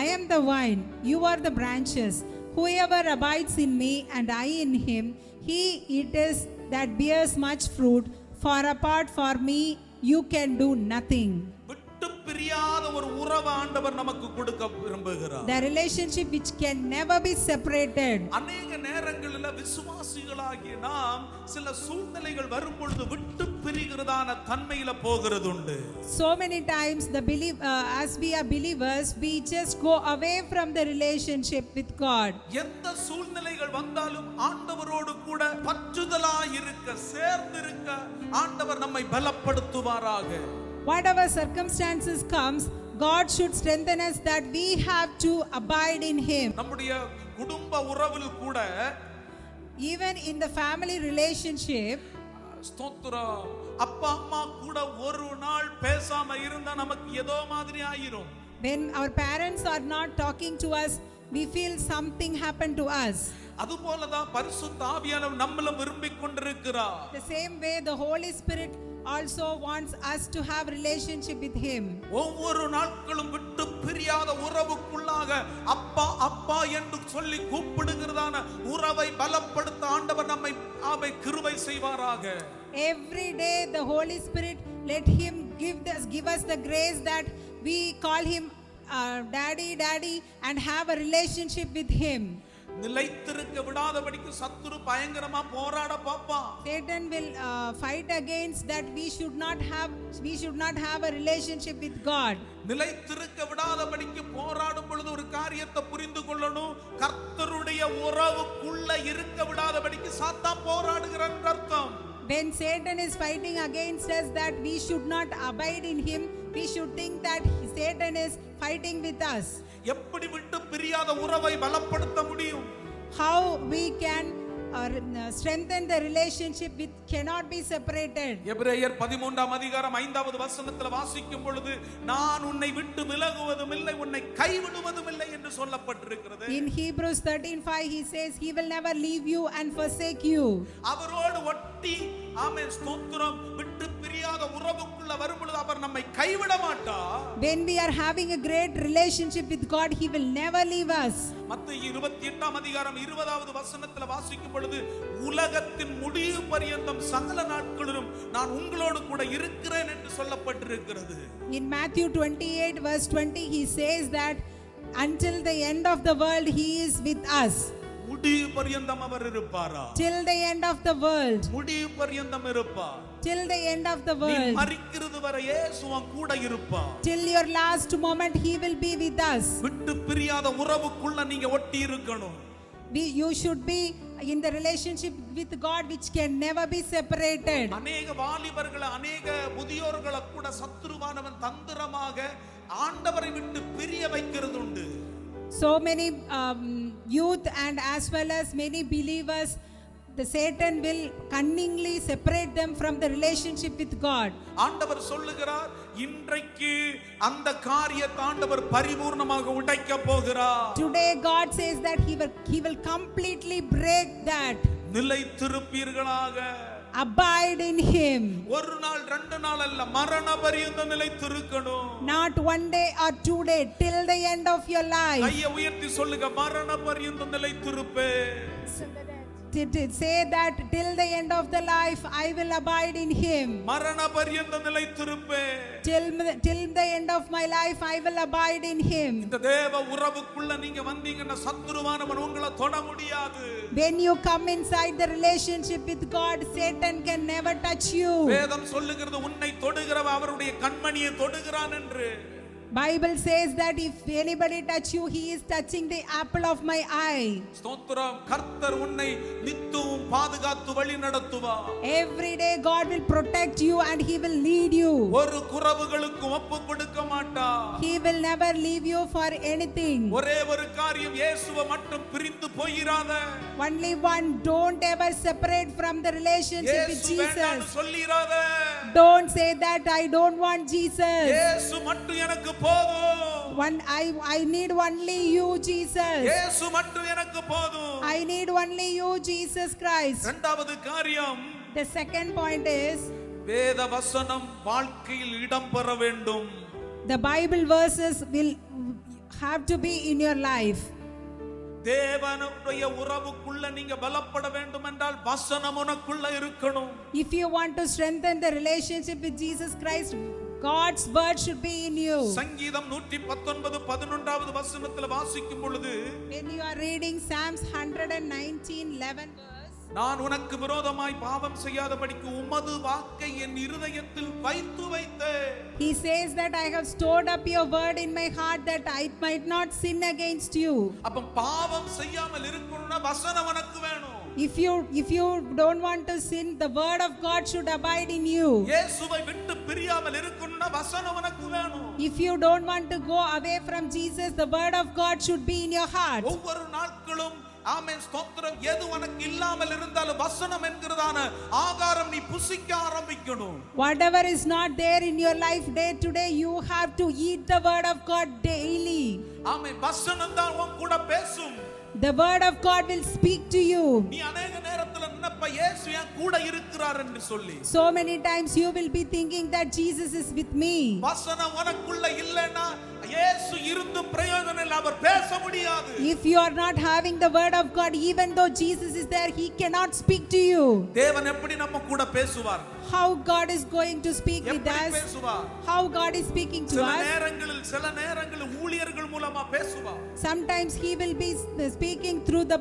I am the vine, you are the branches. Whoever abides in me and I in him, he it is that bears much fruit, for apart from me you can do nothing. விட்டு பிரியாத ஒரு உறவை ஆண்டவர் நமக்கு கொடுக்க விரும்புகிறார். The relationship which can never be separated. அநேக நேரங்களில் விசுவாசிகளாகிய நாம் சில சூழ்நிலைகள் வரும் பொழுது விட்டு பிரிகிறதான தன்மையில போகிறது உண்டு. So many times as we are believers, we just go away from the relationship with God. எந்த சூழ்நிலைகள் வந்தாலும் ஆண்டவரோடு கூட பற்றுதலாய் இருக்க, சேர்ந்திருக்க ஆண்டவர் நம்மை பலப்படுத்துவாராக. Whatever circumstances comes, God should strengthen us that we have to abide in Him. நம்முடைய குடும்ப உறவில் கூட, even in the family relationship, ஸ்தோத்திரம், அப்பா அம்மா கூட ஒரு நாள் பேசாம இருந்தா நமக்கு ஏதோ மாதிரி ஆயிரும். when our parents are not talking to us, we feel something happened to us. அதுபோலதான் பரிசுத்த ஆவியானவர் நம்மள விரும்பிக் கொண்டிருக்கிறார். The same way the Holy Spirit also wants us to have relationship with Him. ஒவ்வொரு நாட்களும் விட்டு பிரியாத உறவுக்குள்ளாக அப்பா அப்பா என்று சொல்லி கூப்பிடுகிறதான உறவை பலப்படுத்த ஆண்டவர் நம்மை கிருபை செய்வாராக. Every day the Holy Spirit let Him give us the grace that we call Him daddy and have a relationship with Him. நிலைத்திருக்க விடாதபடிக்கு சத்துரு பயங்கரமா போராட பாப்பான். Satan will fight against that we should not have a relationship with God. நிலைத்திருக்க விடாதபடிக்கு போராடும் பொழுது ஒரு காரியத்தை புரிந்து கொள்ளணும். கர்த்தருடைய உறவுக்குள்ள இருக்க விடாதபடிக்கு சாத்தான் போராடுகிறான் அர்த்தம். When Satan is fighting against us that we should not abide in him, we should think that Satan is fighting with us. எப்படி விட்டு பிரியாத உறவை பலப்படுத்த முடியும்? how we can strengthen the relationship which cannot be separated. எபிரேயர் 13ஆம் அதிகாரம் 5வது வசனத்தில் வாசிக்கும் பொழுது நான் உன்னை விட்டு விலகுவதும் இல்லை உன்னை கைவிடுவதும் இல்லை என்று சொல்லப்பட்டிருக்கிறது. In Hebrews 13:5 he says he will never leave you and forsake you. அவரோடு ஒட்டி ஆமென் ஸ்தோத்திரம் விட்டு பிரியாத உறவுக்குள்ள வரும் பொழுது அவர் நம்மை கைவிட மாட்டார். When we are having a great relationship with God, he will never leave us. மத்தேயு 28ஆம் அதிகாரம் 20வது வசனத்தில் வாசிக்கும் பொழுது உலகத்தின் முடிவு பரியந்தம் சகல நாட்களிலும் நான் உங்களோடு கூட இருக்கிறேன் என்று சொல்லப்பட்டிருக்கிறது. In Matthew 28 verse 20 he says that until the end of the world he is with us. முடிவு பரியந்தம் அவர் இருப்பாரா? Till the end of the world. முடிவு பரியந்தம் இருப்பார். Till the end of the நீ world. மரிக்கிறது வரை இயேசு உன் கூட இருப்பார். Till your last moment he will be with us. விட்டு பிரியாத உறவுக்குள்ள நீங்க ஒட்டி இருக்கணும். You should be in the relationship with God which can never be separated. அநேக வாலிபர்களை அநேக முதியோர்களை கூட சத்துருவானவன் தந்திரமாக ஆண்டவரை விட்டு பிரிய வைக்கிறது உண்டு. So many youth and as well as many believers, the Satan will cunningly separate them from the relationship with God. ஆண்டவர் சொல்லுகிறார் இன்றைக்கு அந்த காரியத்தை ஆண்டவர் பரிபூர்ணமாக உடைக்க போகிறார். Today God says that he will completely break that. நிலைத்திருப்பீர்களாக. Abide in him. ஒரு நாள் ரெண்டு நாள் அல்ல மரண பரியந்தம் நிலைத்திருக்கணும். Not one day or 2 days, till the end of your life. கையை உயர்த்தி சொல்லுங்க மரண பரியந்தம் நிலைத்திருப்பேன். Say that till the end of the life I will abide in him. மரண பரியந்தம் நிலைத்திருப்பேன். Till the end of my life I will abide in him. இந்த தேவ உறவுக்குள்ள நீங்க வந்தீங்கன்னா சத்துருவானவன் உங்களை தொட முடியாது. When you come inside the relationship with God, Satan can never touch you. வேதம் சொல்லுகிறது உன்னை தொடுகிறவன் அவருடைய கண்மணியை தொடுகிறான் என்று. Bible says that if anybody touch you, he is touching the apple of my eye. ஸ்தோத்திரம். கர்த்தர் உன்னை நித்தமும் பாதுகாத்து வழி நடத்துவார். Every day God will protect you and he will lead you. ஒரு குறவுகளுக்கு ஒப்பு கொடுக்க மாட்டார். He will never leave you for anything. ஒரே ஒரு காரியம் இயேசுவை மட்டும் பிரிந்து போயிராத. Only one, don't ever separate from the relationship with இயேசு வேண்டாம்னு Jesus. சொல்லிராத. Don't say that I don't want Jesus. இயேசு மட்டும் எனக்கு போதும். I need only you, Jesus. இயேசு மட்டும் எனக்கு போதும். I need only you, Jesus Christ. இரண்டாவது காரியம் The second point is வேத வசனம் வாழ்க்கையில் இடம் பெற வேண்டும். the Bible verses will have to be in your life. தேவனுடைய உறவுக்குள்ள நீங்க பலப்பட வேண்டும் என்றால் வசனம் உனக்குள்ள இருக்கணும். If you want to strengthen the relationship with Jesus Christ, God's word should be in you. சங்கீதம் 119:11வது வசனத்தில் வாசிக்கும் பொழுது When you are reading Psalms 119:11 verse, நான் உனக்கு விரோதமாய் பாவம் செய்யாதபடிக்கு உமது வாக்கை என் இருதயத்தில் வைத்து வைத்தேன். he says that I have stored up your word in my heart that I might not sin against you. அப்ப பாவம் செய்யாமல் இருக்கணும்னா வசனம் உனக்கு வேணும். If you don't want to sin, the word of God should abide in you. இயேசுவை விட்டு பிரியாமல் இருக்கணும்னா வசனம் உனக்கு வேணும். If you don't want to go away from Jesus, the word of God should be in your heart. ஒவ்வொரு நாட்களும் ஆமென் ஸ்தோத்திரம் எது உனக்கு இல்லாமல் இருந்தாலும் வசனம் என்கிறதான ஆகாரம் நீ புசிக்க ஆரம்பிக்கணும். Whatever is not there in your life day to day, you have to eat the word of God daily. ஆமென். வசனம் தான் உன் கூட பேசும். The word of God will speak to you. நீ अनेक நேரத்துல நினைப்ப இயேசு என் கூட இருக்கிறார் என்று சொல்லி. So many times you will be thinking that Jesus is with me. வசனம் உனக்குள்ள இல்லைன்னா இயேசு இருந்தும் பிரயோஜனம் இல்லை, அவர் பேச முடியாது. If you are not having the word of God, even though Jesus is there, he cannot speak to you. தேவன் எப்படி நம்ம கூட பேசுவார்? How God is going to speak with எப்படி us? பேசுவார்? How God is speaking to us? சில நேரங்களில் ஊழியர்கள் மூலமா பேசுவார். Sometimes he will be speaking through the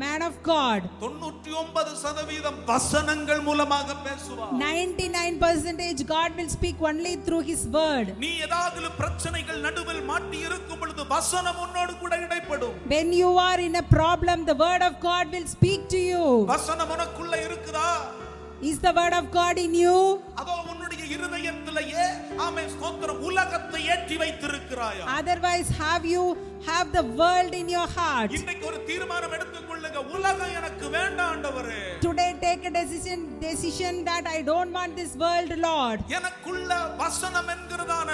man of God. 99% வசனங்கள் மூலமாக பேசுவார். 99% God will speak only through his word. நீ ஏதாவது பிரச்சனைகள் நடுவில் மாட்டி இருக்கும் பொழுது வசனம் உன்னோடு கூட இடைப்படும். When you are in a problem, the word of God will speak to you. வசனம் உனக்குள்ள இருக்குதா? Is the word of God in you? அதோ உன்னுடைய இருதயத்திலேயே ஆமென் ஸ்தோத்திரம் உலகத்தை ஏற்றி வைத்திருக்கிறாயா? Otherwise have the world in your heart. இன்னைக்கு ஒரு தீர்மானம் எடுத்துக்கொள்ள. எடுங்க, உலகம் எனக்கு வேண்டாம் ஆண்டவரே. Today take a decision that I don't want this world, Lord. எனக்குள்ள வசனம் என்கிறதான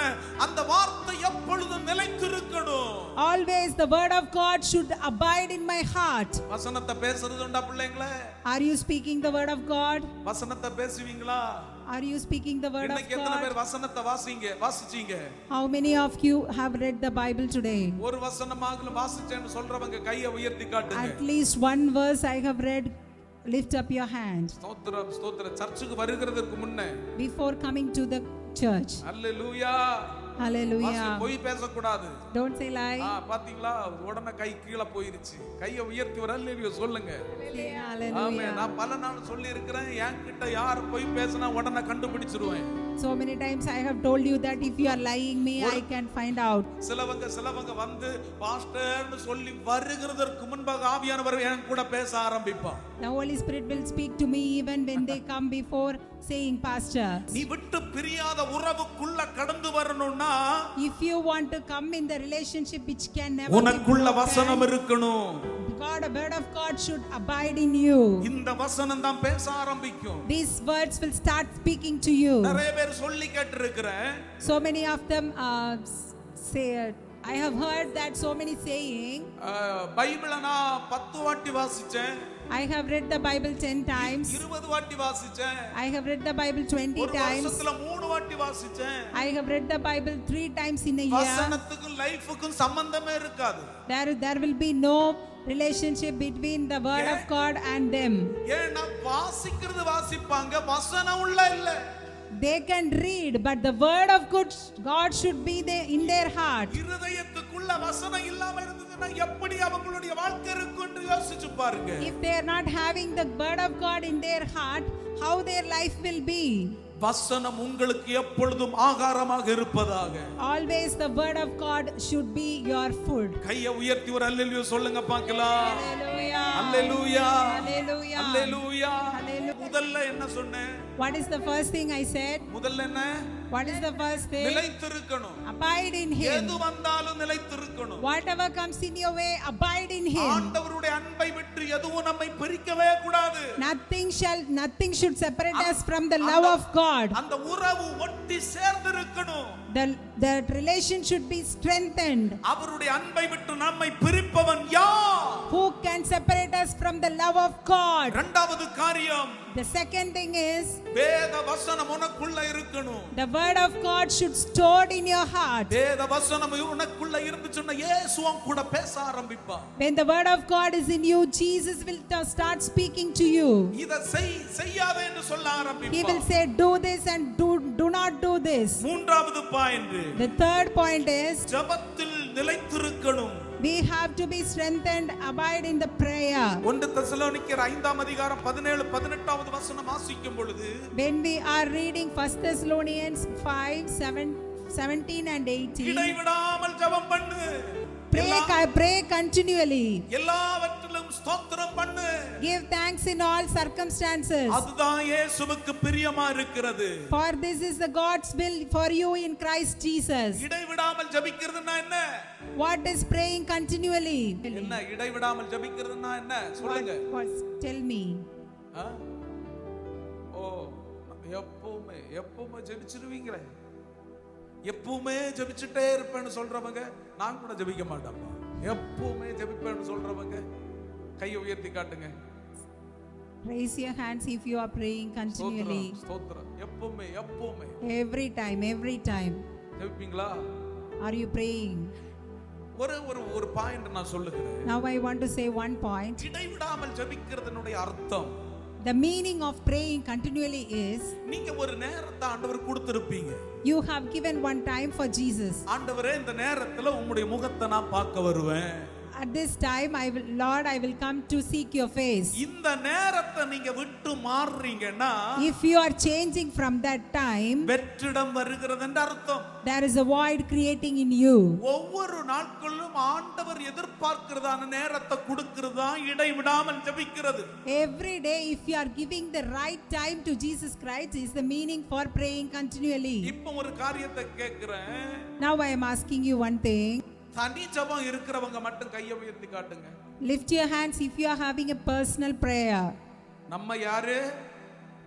அந்த வார்த்தை எப்பொழுதும் நிலைத்திருக்கணும். Always the word of God should abide in my heart. வசனத்தை பேசுறது உண்டா பிள்ளைங்களே? Are you speaking the word of God? வசனத்தை பேசுவீங்களா? Are you speaking the word of இன்னைக்கு எத்தனை God? பேர் வசனத்தை வாசிச்சீங்க? How many of you have read the Bible today? ஒரு வசனமாகலும் வாசிச்சேன்னு சொல்றவங்க கையை உயர்த்தி காட்டுங்க. At least one verse I have read. Lift up your hand. ஸ்தோத்திரம் ஸ்தோத்திரம். சர்ச்சுக்கு வருகிறதுக்கு முன்ன, Before coming to the church. Hallelujah. Hallelujah. போய் பேசக்கூடாது. Don't say lie. பாத்தீங்களா, உடனே கை கீழே போயிருச்சு. கையை உயர்த்தி ஒரு அல்லேலூயா சொல்லுங்க. Hallelujah. ஆமென். நான் பல நாள் சொல்லி இருக்கிறேன், என்கிட்ட யார் போய் பேசினா உடனே கண்டுபிடிச்சிருவேன். So many times I have told you that if you are lying me, I can find out. சிலவங்க வந்து பாஸ்டர்னு சொல்லி வருகிறதற்கு முன்பாக ஆவியானவர் என் கூட பேச ஆரம்பிப்பார். The Holy Spirit will speak to me even when they come before saying pastor. நீ விட்டு பிரியாத உறவுக்குள்ள கடந்து வரணும்னா, If you want to come in the relationship which can never be உனக்குள்ள broken, வசனம் இருக்கணும். God, a word of God should abide in you. இந்த வசனம் தான் பேச ஆரம்பிக்கும். These words will start speaking to you. நிறைய பேர் சொல்லி கேட்டிருக்கிறேன். So many of them say, I have heard that so many saying, பைபிளை நான் 10 வாட்டி வாசிச்சேன். I have read the Bible 10 times. 20 வாட்டி வாசிச்சேன். I have read the Bible 20 ஒரு times. வருஷத்துல 3 வாட்டி வாசிச்சேன். I have read the Bible 3 times in a year. வசனத்துக்கும் லைஃப்க்கும் சம்பந்தமே இருக்காது. There will be no relationship between the word of God and them. ஏன்னா வாசிக்கிறது வாசிப்பாங்க, வசனம் உள்ள இல்ல. They can read, but the word of God should be there in their heart. இருதயத்துக்குள்ள வசனம் இல்லாம இருந்ததுன்னா எப்படி அவங்களுடைய வாழ்க்கை இருக்கும் என்று யோசிச்சு பாருங்க. If they are not having the word of God in their heart, how their life will be? வசனம் உங்களுக்கு எப்பொழுதும் ஆகாரமாக இருப்பதாக. Always the word of God should be your food. கையை உயர்த்தி ஒரு அல்லேலூயா சொல்லுங்க பார்க்கலாம். Hallelujah. அல்லேலூயா. Hallelujah. அல்லேலூயா. Hallelujah. முதல்ல என்ன சொன்னேன்? What is the first thing I said? முதல்ல என்ன? What is the first thing? நிலைத்திருக்கணும். Abide in him. எது வந்தாலும் நிலைத்திருக்கணும். Whatever comes in your way, abide in him. ஆண்டவருடைய அன்பை விட்டு எதுவும் நம்மை பிரிக்கவே கூடாது. Nothing should separate us from the love of God. அந்த உறவு ஒட்டி சேர்ந்திருக்கணும். That relation should be strengthened. அவருடைய அன்பை விட்டு நம்மை பிரிப்பவன் யார்? Who can separate us from the love of God? இரண்டாவது காரியம், The second thing is, வேத வசனம் உனக்குள்ள இருக்கணும். the word of God should stored in your heart. வேத வசனம் உனக்குள்ள இருந்துச்சுன்னா இயேசு உன் கூட பேச ஆரம்பிப்பார். When the word of God is in you, Jesus will start speaking to you. இத செய்யாதே என்று சொல்ல ஆரம்பிப்பார். He will say, do this and do not do this. மூன்றாவது point, The third point is, ஜெபத்தில் நிலைத்திருக்கணும். we have to be strengthened, abide in the prayer. 1 தெசலோனிக்கர் 5ஆம் அதிகாரம் 17-18வது வசனம் வாசிக்கும் பொழுது, When we are reading 1 Thessalonians 5:17 and 18, இடைவிடாமல் ஜெபம் பண்ணு. pray continually. எல்லாவற்றிலும் ஸ்தோத்திரம் பண்ணு. Give thanks in all circumstances. அதுதான் இயேசுவுக்கு பிரியமா இருக்கிறது. For this is the God's will for you in Christ Jesus. இடைவிடாமல் ஜெபிக்கிறதுனா என்ன? What is praying continually? என்ன இடைவிடாமல் ஜெபிக்கிறதுனா என்ன சொல்லுங்க. Tell me. ஓ, எப்பவுமே ஜெபிச்சிருவீங்களே. எப்பவுமே ஜெபிச்சுட்டே இருப்பேன்னு சொல்றவங்க, நான் கூட ஜெபிக்க மாட்டேன்ப்பா. எப்பவுமே ஜெபிப்பேன்னு சொல்றவங்க கையை உயர்த்தி காட்டுங்க. Raise your hands if you are praying continually. ஸ்தோத்திரம். எப்பவுமே Every time. ஜெபிப்பீங்களா? Are you praying? ஒரு பாயிண்ட் நான் சொல்லுகிறேன். Now I want to say one point. இடைவிடாமல் ஜெபிக்கிறதுனுடைய அர்த்தம், The meaning of praying continually is, நீங்க ஒரு நேரத்தை ஆண்டவர் கொடுத்திருப்பீங்க. you have given one time for Jesus. ஆண்டவரே, இந்த நேரத்துல உம்முடைய முகத்தை நான் பார்க்க வருவேன். At this time Lord, I will come to seek your face. இந்த நேரத்தை நீங்க விட்டு மாறுறீங்கன்னா, If you are changing from that time, வெற்றிடம் வருகிறது என்று அர்த்தம். there is a void creating in you. ஒவ்வொரு நாட்களும் ஆண்டவர் எதிர்பார்க்கிறதான நேரத்தை கொடுக்கிறதா இடைவிடாமல் ஜெபிக்கிறது. Every day if you are giving the right time to Jesus Christ is the meaning for praying continually. இப்போ ஒரு காரியத்தை கேக்குறேன். Now I am asking you one thing. தனி ஜெபம் இருக்கிறவங்க மட்டும் கையை உயர்த்தி காட்டுங்க. Lift your hands if you are having a personal prayer. நம்ம யாரு?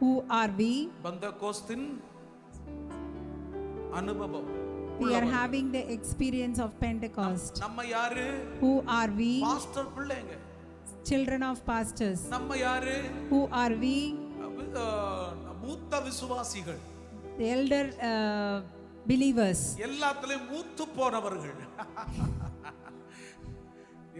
Who are we? பெந்தெகோஸ்தின் அனுபவம். We are having the experience of Pentecost. நம்ம யாரு? Who are we? பாஸ்டர் பிள்ளைங்க. Children of pastors. நம்ம யாரு? Who are we? மூத்த விசுவாசிகள். The elder believers. எல்லாத்துலயும் மூத்து போனவர்கள்.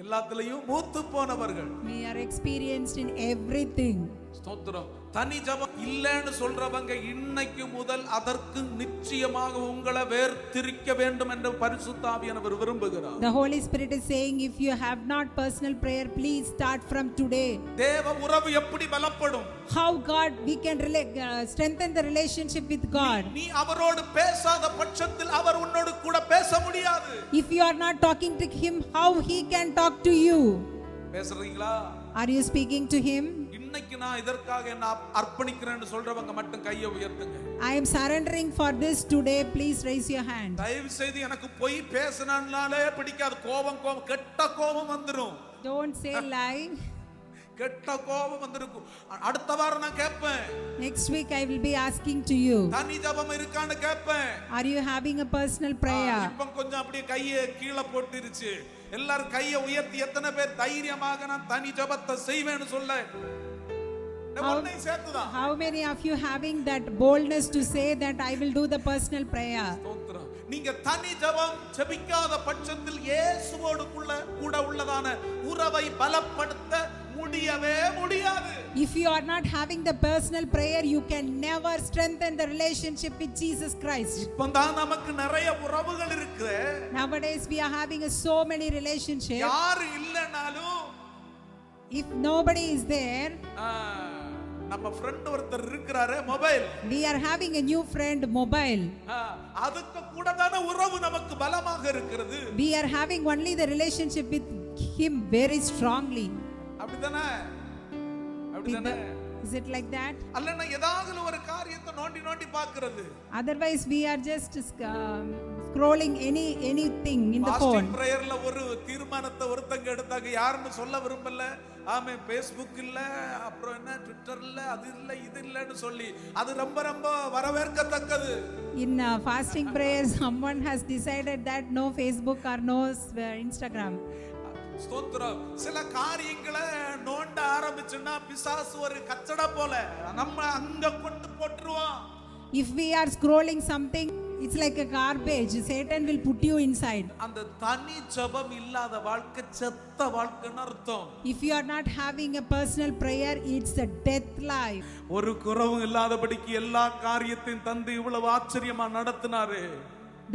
எல்லாத்துலயும் மூத்து போனவர்கள். We are experienced in everything. ஸ்தோத்திரம். தனி ஜெபம் இல்லைன்னு சொல்றவங்க இன்னைக்கு முதல் அதற்கு நிச்சயமாக உங்களை வேர்திரிக்க வேண்டும் என்று பரிசுத்த ஆவியானவர் விரும்புகிறார். The Holy Spirit is saying, if you have not personal prayer, please start from today. தேவ உறவு எப்படி பலப்படும்? How God we can strengthen the relationship with God. நீ அவரோடு பேசாத பட்சத்தில் அவர் உன்னோடு கூட பேச முடியாது. If you are not talking to him, how he can talk to you? பேசுறீங்களா? Are you speaking to him? இன்னைக்கு நான் இதற்காக என்ன அர்ப்பணிக்கிறேன்னு சொல்றவங்க மட்டும் கையை உயர்த்துங்க. I am surrendering for this today. Please raise your hand. தயவு செய்து எனக்கு போய் பேசினாலே பிடிக்காது. கோபம் கெட்ட கோபம் வந்துரும். Don't say lie. கெட்ட கோபம் வந்திருக்கும். அடுத்த வாரம் நான் கேட்பேன். Next week I will be asking to you. தனி ஜெபம் இருக்கான்னு கேட்பேன். Are you having a personal prayer? இப்போ கொஞ்சம் அப்படியே கையை கீழே போட்டுருச்சு. எல்லாரும் கையை உயர்த்தி எத்தனை பேர் தைரியமாக நான் தனி ஜெபத்தை செய்வேன்னு சொல்ல? How many of you having that boldness to say that I will do the personal prayer? நீங்க தனி ஜெபம் ஜெபிக்காத பட்சத்தில் இயேசுவோடு கூட உள்ளதான உறவை பலப்படுத்த முடியவே முடியாது. If you are not having the personal prayer, you can never strengthen the relationship with Jesus Christ. இப்பதான் நமக்கு நிறைய உறவுகள் இருக்கு. Nowadays we are having so many relationships. யாரு இல்லனாலும், if nobody is there, நம்ம friend ஒருத்தர் இருக்கிறாரே mobile. We are having a new friend mobile. அதுக்கு கூட தான உறவு நமக்கு பலமாக இருக்கிறது. We are having only the relationship with him very strongly. அப்படிதானே? அப்படிதானே? Is it like that? அல்லனா ஏதாவது ஒரு காரியத்தை நோண்டி பார்க்கிறது. Otherwise we are just scrolling anything in the phone. Fasting prayerல ஒரு தீர்மானத்தை ஒருத்தங்க எடுத்தாங்க. யாருன்னு சொல்ல விரும்பல. ஆமே, Facebook இல்ல, அப்புறம் என்ன Twitter இல்ல, அது இல்ல, இது இல்லன்னு சொல்லி அது ரொம்ப வரவேற்கத்தக்கது. In fasting prayer someone has decided that no Facebook or no Instagram. ஸ்தோத்திரம். சில காரியங்களை நோண்ட ஆரம்பிச்சுன்னா பிசாசு ஒரு கச்சடை போல நம்ம அங்க கொண்டு போட்டுருவான். If we are scrolling something, it's like a garbage. Satan will put you inside. அந்த தனி ஜெபம் இல்லாத வாழ்க்கை செத்த வாழ்க்கைன்னு அர்த்தம். If you are not having a personal prayer, it's a death life. ஒரு குறவும் இல்லாதபடிக்கு எல்லா காரியத்தையும் தந்து இவ்வளவு ஆச்சரியமா நடத்தினாரு.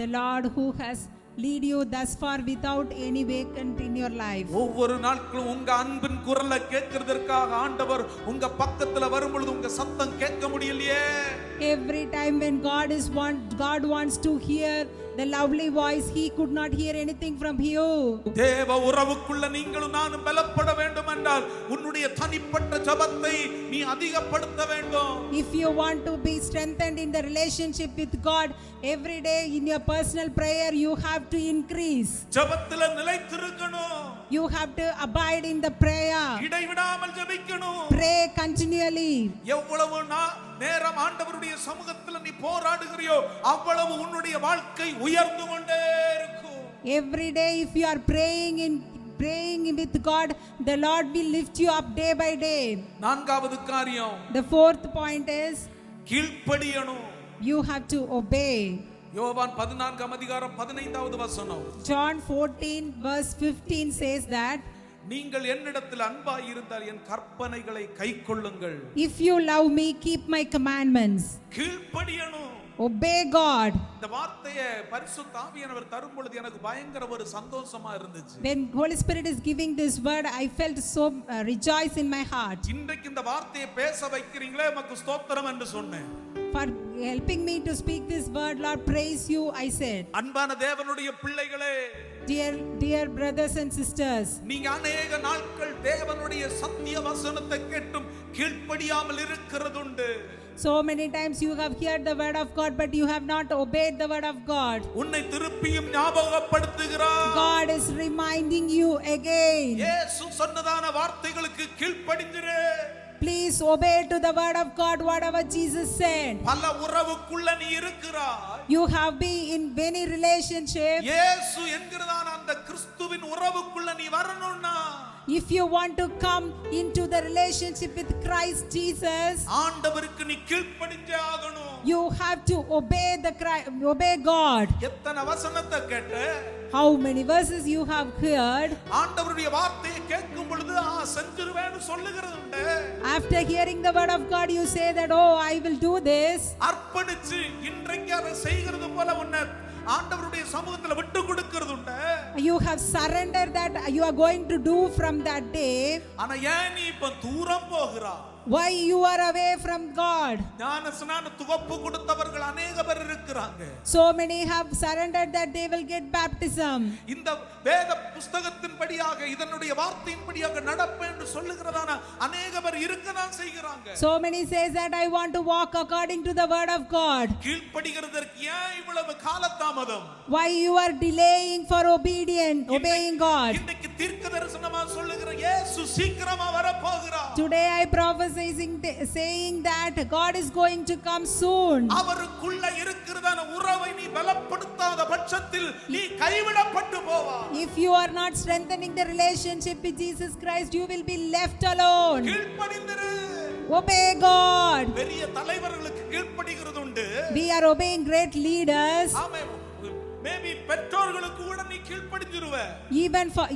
The Lord who has lead you thus far without any vacant in your life. ஒவ்வொரு நாட்களும் உங்க அன்பின் குரலை கேட்கிறதற்காக ஆண்டவர் உங்க பக்கத்துல வரும்பொழுது உங்க சத்தம் கேட்க முடியலையே. Every time when God wants to hear the lovely voice, he could not hear anything from you. தேவ உறவுக்குள்ள நீங்களும் நானும் பலப்பட வேண்டும் என்றால் உன்னுடைய தனிப்பட்ட ஜெபத்தை நீ அதிகப்படுத்த வேண்டும். If you want to be strengthened in the relationship with God, every day in your personal prayer you have to increase. ஜெபத்தில நிலைத்திருக்கணும். You have to abide in the prayer. இடைவிடாமல் ஜெபிக்கணும். Pray continually. எவ்வளவு நேரம் ஆண்டவருடைய சமூகத்தில் நீ போராடுகிறியோ அவ்வளவு உன்னுடைய வாழ்க்கை உயர்ந்து கொண்டே இருக்கும். Every day if you are praying with God, the Lord will lift you up day by day. நான்காவது காரியம், The fourth point is கீழ்ப்படியணும். you have to obey. யோவான் 14 அதிகாரம் 15வது வசனம். John 14 verse 15 says that நீங்கள் என்னிடத்தில் அன்பாய் இருந்தால் என் கற்பனைகளை கைக்கொள்ளுங்கள். If you love me, keep my commandments. கீழ்ப்படியணும். Obey God. இந்த வார்த்தையை பரிசுத்த ஆவியானவர் தரும் பொழுது எனக்கு பயங்கர ஒரு சந்தோஷமா இருந்துச்சு. When Holy Spirit is giving this word, I felt so rejoice in my heart. இன்றைக்கு இந்த வார்த்தையை பேச வைக்கிறீங்களே உமக்கு ஸ்தோத்திரம் என்று சொன்னேன். For helping me to speak this word, Lord, praise you, I said. அன்பான தேவனுடைய பிள்ளைகளே, dear brothers and sisters, நீங்க अनेक நாட்கள் தேவனுடைய சத்திய வசனத்தை கேட்டும் கீழ்ப்படியாமல் இருக்கிறதுண்டு. So many times you have heard the word of God, but you have not obeyed the word of God. உன்னை திருப்பியும் ஞாபகப்படுத்துகிறார். God is reminding you again. இயேசு சொன்னதான வார்த்தைகளுக்கு கீழ்ப்படிந்திரு. Please obey to the word of God, whatever Jesus said. பல உறவுக்குள்ள நீ இருக்கிறாய். You have been in many relationships. இயேசு என்கிறதான அந்த கிறிஸ்துவின் உறவுக்குள்ள நீ வரணும்னா, If you want to come into the relationship with Christ Jesus, ஆண்டவருக்கு நீ கீழ்ப்படிஞ்சே ஆகணும். you have to obey God. எத்தனை வசனத்தை கேட்ட, How many verses you have heard? ஆண்டவருடைய வார்த்தையை கேட்கும் பொழுது செஞ்சிருவேன்னு சொல்லுகிறது உண்டு. After hearing the word of God, you say that, oh, I will do this. அர்ப்பணிச்சு இன்றைக்கு அதை செய்கிறது போல உன்னை ஆண்டவருடைய சமூகத்துல விட்டு கொடுக்கிறது உண்டு. You have surrendered that you are going to do from that day. ஆனா ஏன் நீ இப்ப தூரம் போகிறா? Why you are away from God? ஞான ஸ்நான துவப்பு கொடுத்தவர்கள் अनेक பேர் இருக்கிறாங்க. So many have surrendered that they will get baptism. இந்த வேத புத்தகத்தின்படியாக இதனுடைய வார்த்தையின்படியாக நடப்பேன் என்று சொல்லுகிறதான अनेक பேர் இருக்கதான் செய்கிறாங்க. So many says that I want to walk according to the word of God. கீழ்ப்படிகிறதற்கு ஏன் இவ்வளவு காலதாமதம்? Why you are delaying for obeying God? இன்னைக்கு தீர்க்கதரிசனமா சொல்லுகிற இயேசு சீக்கிரமா வரப்போகிறார். Today I saying that God is going to come soon. அவருக்குள்ள இருக்கிறதான உறவை நீ பலப்படுத்தாத பட்சத்தில் நீ கைவிடப்பட்டு போவாய். If you are not strengthening the relationship with Jesus Christ, you will be left alone. கீழ்ப்படிந்திரு. Obey God. பெரிய தலைவர்களுக்கு கீழ்ப்படிகிறது உண்டு. We are obeying great leaders. Amen. Maybe பெற்றோர்களுக்கு கூட நீ கீழ்ப்படிஞ்சிருவ.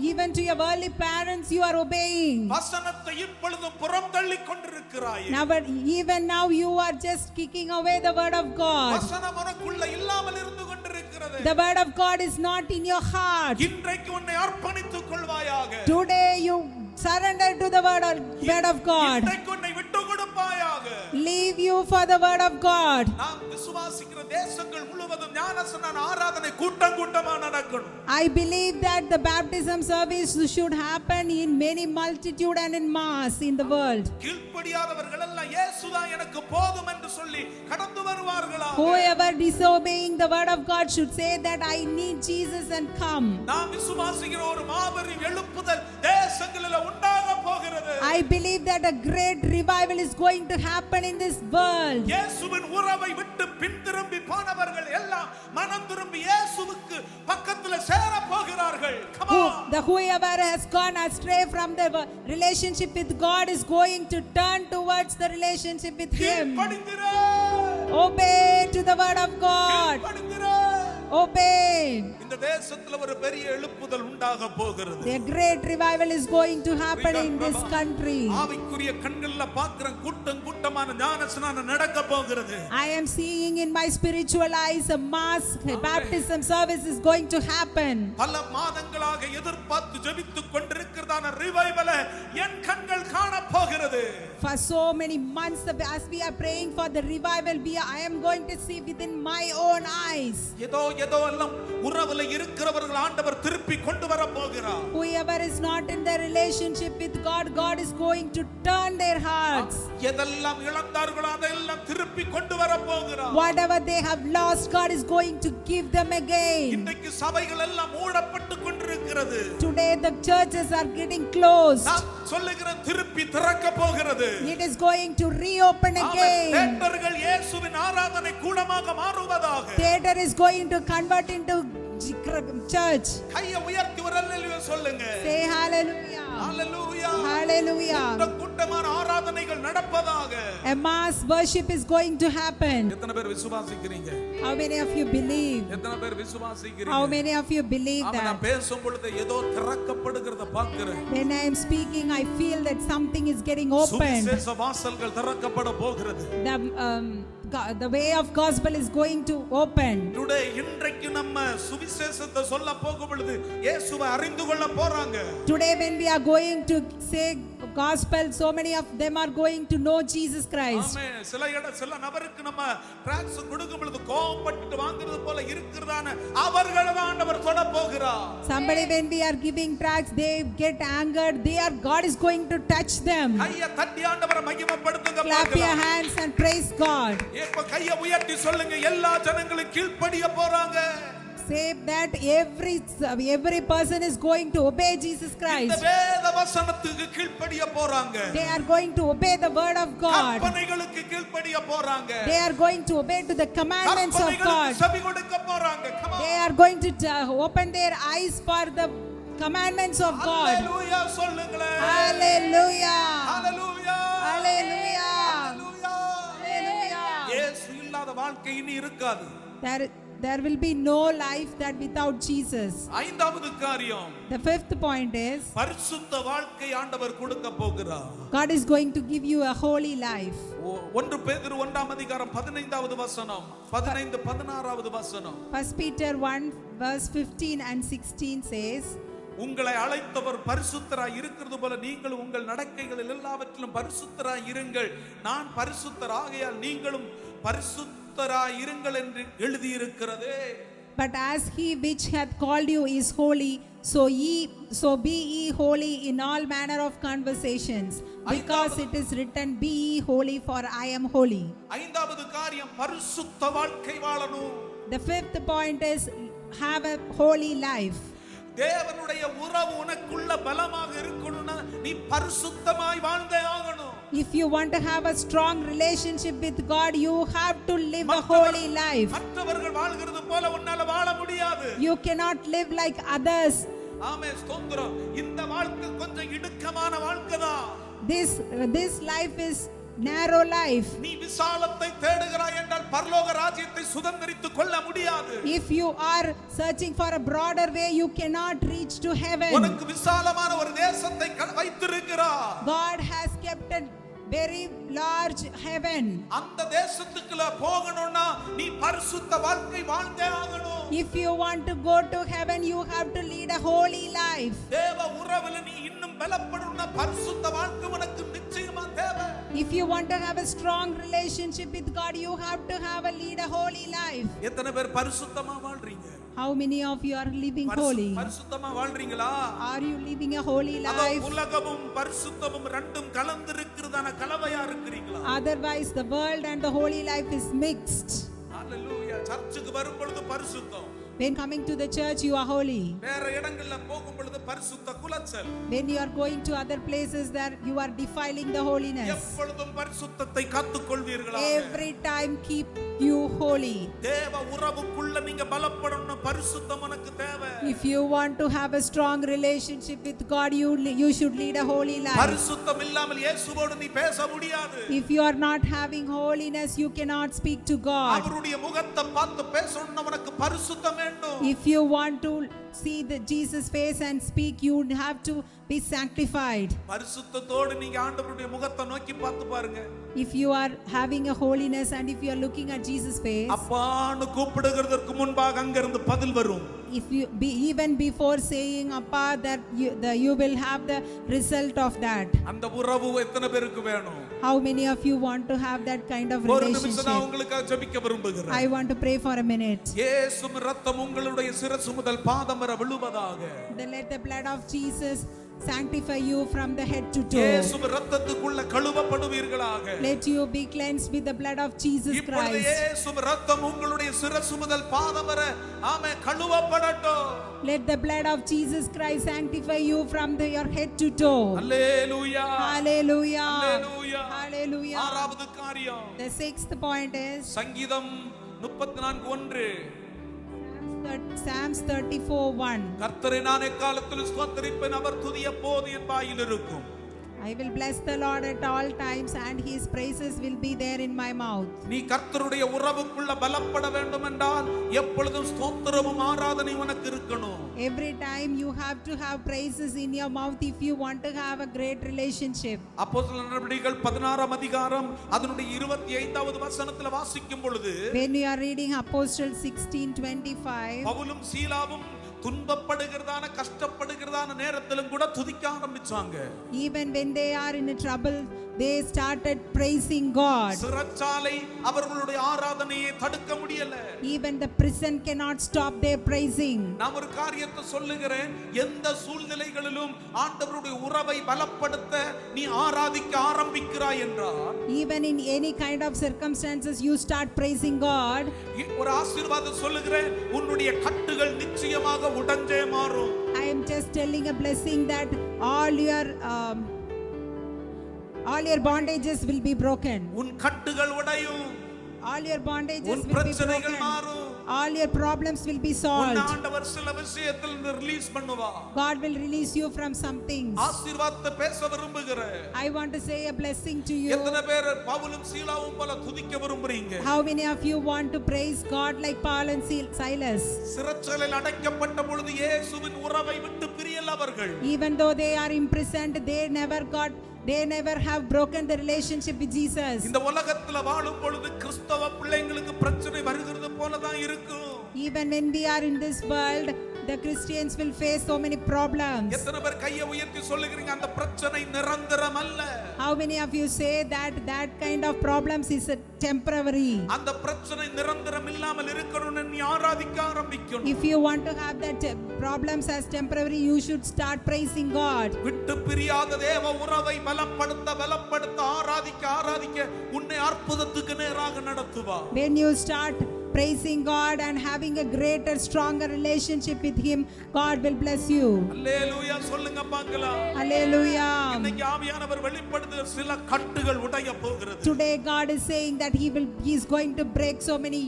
Even to your early parents you are obeying. வசனத்தை இப்பொழுதும் புறம் தள்ளி கொண்டிருக்கிறாய். Now but even now you are just kicking away the word of God. வசனம் உனக்குள்ள இல்லாமல் இருந்து கொண்டிருக்கிறது. The word of God is not in your heart. இன்றைக்கு உன்னை அர்ப்பணித்துக் கொள்வாயாக. Today you surrender to the word of God. இன்றைக்கு உன்னை விட்டு கொடுப்பாயாக. Leave you for the word of God. நாம் விசுவாசிக்கிற தேசங்கள் முழுவதும் ஞானஸ்நான ஆராதனை கூட்டமா நடக்கணும். I believe that the baptism service should happen in many multitude and in mass in the world. கீழ்ப்படியாதவர்கள் எல்லாம் இயேசுதான் எனக்கு போதும் என்று சொல்லி கடந்து வருவார்களா? Whoever disobeying the word of God should say that I need Jesus and come. நாம் விசுவாசிக்கிற ஒரு மாபெரும் எழுப்புதல் தேசங்களில் உண்டாக போகிறது. I believe that a great revival is going to happen in this world. இயேசுவின் உறவை விட்டு பின் திரும்பி போனவர்கள் எல்லாம் மனம் திரும்பி இயேசுவுக்கு பக்கத்துல சேர போகிறார்கள். Come on. Whoever has gone astray from the relationship with God is going to turn towards the relationship with Him. கீழ்ப்படிந்திரு. Obey to the word of God. கீழ்ப்படிந்திரு. Obey. இந்த தேசத்துல ஒரு பெரிய எழுப்புதல் உண்டாக போகிறது. A great revival is going to happen in this country. ஆவிக்குரிய கண்கள்ல பார்க்கிற கூட்டமான ஞானஸ்நானம் நடக்க போகிறது. I am seeing in my spiritual eyes a mass baptism service is going to happen. பல மாதங்களாக எதிர்பார்த்து ஜெபித்துக் கொண்டிருக்கிறதான ரிவைவலை என் கண்கள் காண போகிறது. For so many months as we are praying for the revival, I am going to see within my own eyes. ஏதோ எல்லாம் உறவுல இருக்கிறவர்கள் ஆண்டவர் திருப்பி கொண்டு வர போகிறார். Whoever is not in the relationship with God, God is going to turn their hearts. எதெல்லாம் இழந்தார்களோ அதெல்லாம் திருப்பி கொண்டு வர போகிறார். Whatever they have lost, God is going to give them again. இன்றைக்கு சபைகள் எல்லாம் மூடப்பட்டு கொண்டிருக்கிறது. Today the churches are getting closed. நான் சொல்லுகிறேன் திருப்பி திறக்க போகிறது. It is going to reopen again. தேட்டர்கள் இயேசுவின் ஆராதனை கூடமாக மாறுவதாக. Theater is going to convert into church. கையை உயர்த்தி ஒரு அல்லேலூயா சொல்லுங்க. Say hallelujah. Hallelujah. Hallelujah. கூட்டமான ஆராதனைகள் நடப்பதாக. A mass worship is going to happen. எத்தனை பேர் விசுவாசிக்கிறீங்க? How many of you believe? எத்தனை பேர் விசுவாசிக்கிறீங்க? How many of you believe that? நான் பேசும் பொழுது ஏதோ திறக்கப்படுகிறத பார்க்கிறேன். When I am speaking, I feel that something is getting opened. சுவிசேஷ வாசல்கள் திறக்கப்பட போகிறது. The way of gospel is going to open. Today இன்றைக்கு நம்ம சுவிசேஷத்தை சொல்ல போகும் பொழுது இயேசுவை அறிந்து கொள்ள போறாங்க. Today when we are going to say gospel, so many of them are going to know Jesus Christ. ஆமென். சில நபருக்கு நம்ம ட்ராக்ஸ் கொடுக்கும் பொழுது கோபப்பட்டு வாங்குறது போல இருக்கிறதான அவர்களை தான் ஆண்டவர் தொட போகிறார். Somebody when we are giving tracts, they get angered. God is going to touch them. கையை தட்டி ஆண்டவரை மகிமைப்படுத்துங்க. Clap your hands and praise God. இப்ப கையை உயர்த்தி சொல்லுங்க, எல்லா ஜனங்களும் கீழ்ப்படிய போறாங்க. Say that every person is going to obey Jesus இந்த Christ. வேத வசனத்துக்கு கீழ்ப்படிய போறாங்க. They are going to obey the word of God. கற்பனைகளுக்கு கீழ்ப்படிய போறாங்க. They are going to obey to the commandments of God. செவி கொடுக்க போறாங்க. Come on. They are going to open their eyes for the commandments of God. ஹalleluya சொல்லுங்களே. Hallelujah. ஹalleluya. Hallelujah. ஹalleluya. Hallelujah. இயேசு இல்லாத வாழ்க்கை இனி இருக்காது. There will be no life that without Jesus. ஐந்தாவது காரியம், The fifth point is பரிசுத்த வாழ்க்கை ஆண்டவர் கொடுக்க போகிறார். God is going to give you a holy life. 1 பேதுரு 1ஆம் அதிகாரம் 15வது வசனம், 15 16வது வசனம். 1 Peter 1 verse 15 and 16 says, உங்களை அழைத்தவர் பரிசுத்தராய் இருக்கிறது போல நீங்கள் உங்கள் நடக்கைகளில் எல்லாவற்றிலும் பரிசுத்தராய் இருங்கள். நான் பரிசுத்தர் ஆகையால் நீங்களும் பரிசுத்தராய் இருங்கள் என்று எழுதியிருக்கிறதே. But as he which hath called you is holy, so be ye holy in all manner of conversations, because it is written, be ye holy, for I am holy. ஐந்தாவது காரியம், பரிசுத்த வாழ்க்கை வாழணும். The fifth point is have a holy life. தேவனுடைய உறவு உனக்குள்ள பலமாக இருக்கணும்னா நீ பரிசுத்தமாய் வாழ்ந்தே ஆகணும். If you want to have a strong relationship with God, you have to live a holy life. மற்றவர்கள் வாழ்கிறது போல உன்னால வாழ முடியாது. You cannot live like others. ஆமென், ஸ்தோத்திரம். இந்த வாழ்க்கை கொஞ்சம் இடுக்கமான வாழ்க்கை தான். This life is narrow life. நீ விசாலத்தை தேடுகிறாய் என்றால் பரலோக ராஜ்யத்தை சுதந்தரித்துக் கொள்ள முடியாது. If you are searching for a broader way, you cannot reach to heaven. உனக்கு விசாலமான ஒரு தேசத்தை வைத்திருக்கிறார். God has kept a very large heaven. அந்த தேசத்துக்குள்ள போகணும்னா நீ பரிசுத்த வாழ்க்கை வாழ்ந்தே ஆகணும். If you want to go to heaven, you have to lead a holy life. தேவ உறவுல நீ இன்னும் பலப்படணும்னா பரிசுத்த வாழ்க்கை உனக்கு நிச்சயமா தேவை. If you want to have a strong relationship with God, you have to lead a holy life. எத்தனை பேர் பரிசுத்தமா வாழ்றீங்க? How many of you are living holy? பரிசுத்தமா வாழ்றீங்களா? Are you living a holy life? உலகமும் பரிசுத்தமும் ரெண்டும் கலந்து இருக்குறதான கலவையா இருக்கீங்களா? Otherwise the world and the holy life is mixed. ஹalleluya. சர்ச்சுக்கு வரும் பொழுது பரிசுத்தம். When coming to the church, you are holy. வேற இடங்கள்ல போகும் பொழுது பரிசுத்த குலைச்சல். When you are going to other places, there you are defiling the holiness. எப்பொழுதும் பரிசுத்தத்தை காத்துக்கொள்வீர்களா? Every time keep you holy. தேவ உறவுக்குள்ள நீங்க பலப்படணும், பரிசுத்தம் உனக்கு தேவை. If you want to have a strong relationship with God, you should lead a holy life. பரிசுத்தம் இல்லாமல் இயேசுவோடு நீ பேச முடியாது. If you are not having holiness, you cannot speak to God. அவருடைய முகத்தை பார்த்து பேசணும்னா உனக்கு பரிசுத்தம் வேண்டும். If you want to see the Jesus face and speak, you have to be sanctified. பரிசுத்தத்தோடு நீங்க ஆண்டவருடைய முகத்தை நோக்கி பார்த்து பாருங்க. If you are having a holiness and if you are looking at Jesus face, அப்பான்னு கூப்பிடுகிறதற்கு முன்பாக அங்கிருந்து பதில் வரும். if you be even before saying appa, that you will have the result of that. அந்த உறவு எத்தனை பேருக்கு வேணும்? How many of you want to have that kind of ஒரு நிமிஷம் நான் relationship? உங்களுக்காக ஜெபிக்க விரும்புகிறேன். I want to pray for a minute. இயேசுவின் இரத்தம் உங்களுடைய சிரசு முதல் பாதம் வரை விழுவதாக. Then let the blood of Jesus sanctify you from the head to toe. இயேசுவின் இரத்தத்துக்குள்ள கழுவப்படுவீர்களாக. Let you be cleansed with the blood of Jesus இப்பொழுது Christ. இயேசுவின் இரத்தம் உங்களுடைய சிரசு முதல் பாதம் வரை ஆமென் கழுவப்படட்டும். Let the blood of Jesus Christ sanctify you from your head to toe. Hallelujah. Hallelujah. Hallelujah. Hallelujah. ஆறாவது காரியம், The sixth point is சங்கீதம் 34:1. Psalms 34:1. கர்த்தரை நான் எக்காலத்திலும் ஸ்தோத்திரிப்பேன், அவர் துதி எப்போதும் என் வாயில் இருக்கும். I will bless the Lord at all times, and his praises will be there in my mouth. நீ கர்த்தருடைய உறவுக்குள்ள பலப்பட வேண்டும் என்றால் எப்பொழுதும் ஸ்தோத்திரமும் ஆராதனை உனக்கு இருக்கணும். Every time you have to have praises in your mouth if you want to have a great relationship. அப்போஸ்தலர் நடவடிக்கைகள் 16ஆம் அதிகாரம் அதனுடைய 25வது வசனத்துல வாசிக்கும் பொழுது, When you are reading Apostle 16:25, பவுலும் சீலாவும் துன்பப்படுகிறதான கஷ்டப்படுகிறதான நேரத்திலும் கூட துதிக்க ஆரம்பிச்சாங்க. Even when they are in a trouble, they started praising God. சிறைச்சாலை அவர்களுடைய ஆராதனையை தடுக்க முடியல. Even the prison cannot stop their praising. நான் ஒரு காரியத்தை சொல்லுகிறேன், எந்த சூழ்நிலைகளிலும் ஆண்டவருடைய உறவை பலப்படுத்த நீ ஆராதிக்க ஆரம்பிக்கிறாய் என்றால், Even in any kind of circumstances you start praising God, ஒரு ஆசீர்வாதம் சொல்லுகிறேன், உன்னுடைய கட்டுகள் நிச்சயமாக உடைஞ்சே மாறும். I am just telling a blessing that all your bondages will be broken. உன் கட்டுகள் உடையும். All your bondages உன் will be பிரச்சனைகள் broken. மாறும். All your problems will be உன் solved. ஆண்டவர் சில விஷயத்தில் இருந்து ரிலீஸ் பண்ணுவா. God will release you from some things. ஆசீர்வாதத்தை பேச விரும்புகிறேன். I want to say a blessing to you. எத்தனை பேர் பவுலும் சீலாவும் போல துதிக்க விரும்புறீங்க? How many of you want to praise God like Paul and Silas? சிறைச்சாலையில் அடைக்கப்பட்ட பொழுது இயேசுவின் உறவை விட்டு பிரியல அவர்கள். Even though they are imprisoned, they never have broken the relationship with Jesus. இந்த உலகத்துல வாழும் பொழுது கிறிஸ்தவ பிள்ளைங்களுக்கு பிரச்சனை வருகிறது போல தான் இருக்கும். Even when we are in this world, the Christians will face so many problems. எத்தனை பேர் கையை உயர்த்தி சொல்லுகிறீங்க அந்த பிரச்சனை நிரந்தரம் அல்ல? How many of you say that kind of problems is temporary? அந்த பிரச்சனை நிரந்தரம் இல்லாமல் இருக்கணும்னு நீ ஆராதிக்க ஆரம்பிக்கணும். If you want to have that problems as temporary, you should start praising God. விட்டு பிரியாத தேவ உறவை பலப்படுத்த ஆராதிக்க உன்னை அற்புதத்துக்கு நேராக நடத்துவா. When you start praising God and having a greater, stronger relationship with Him, God will bless you. அல்லேலூயா சொல்லுங்க பார்க்கலாம். Hallelujah. இன்னைக்கு ஆவியானவர் வெளிப்படுத்துகிற சில கட்டுகள் உடைய போகிறது. Today God is saying that He is going to break so many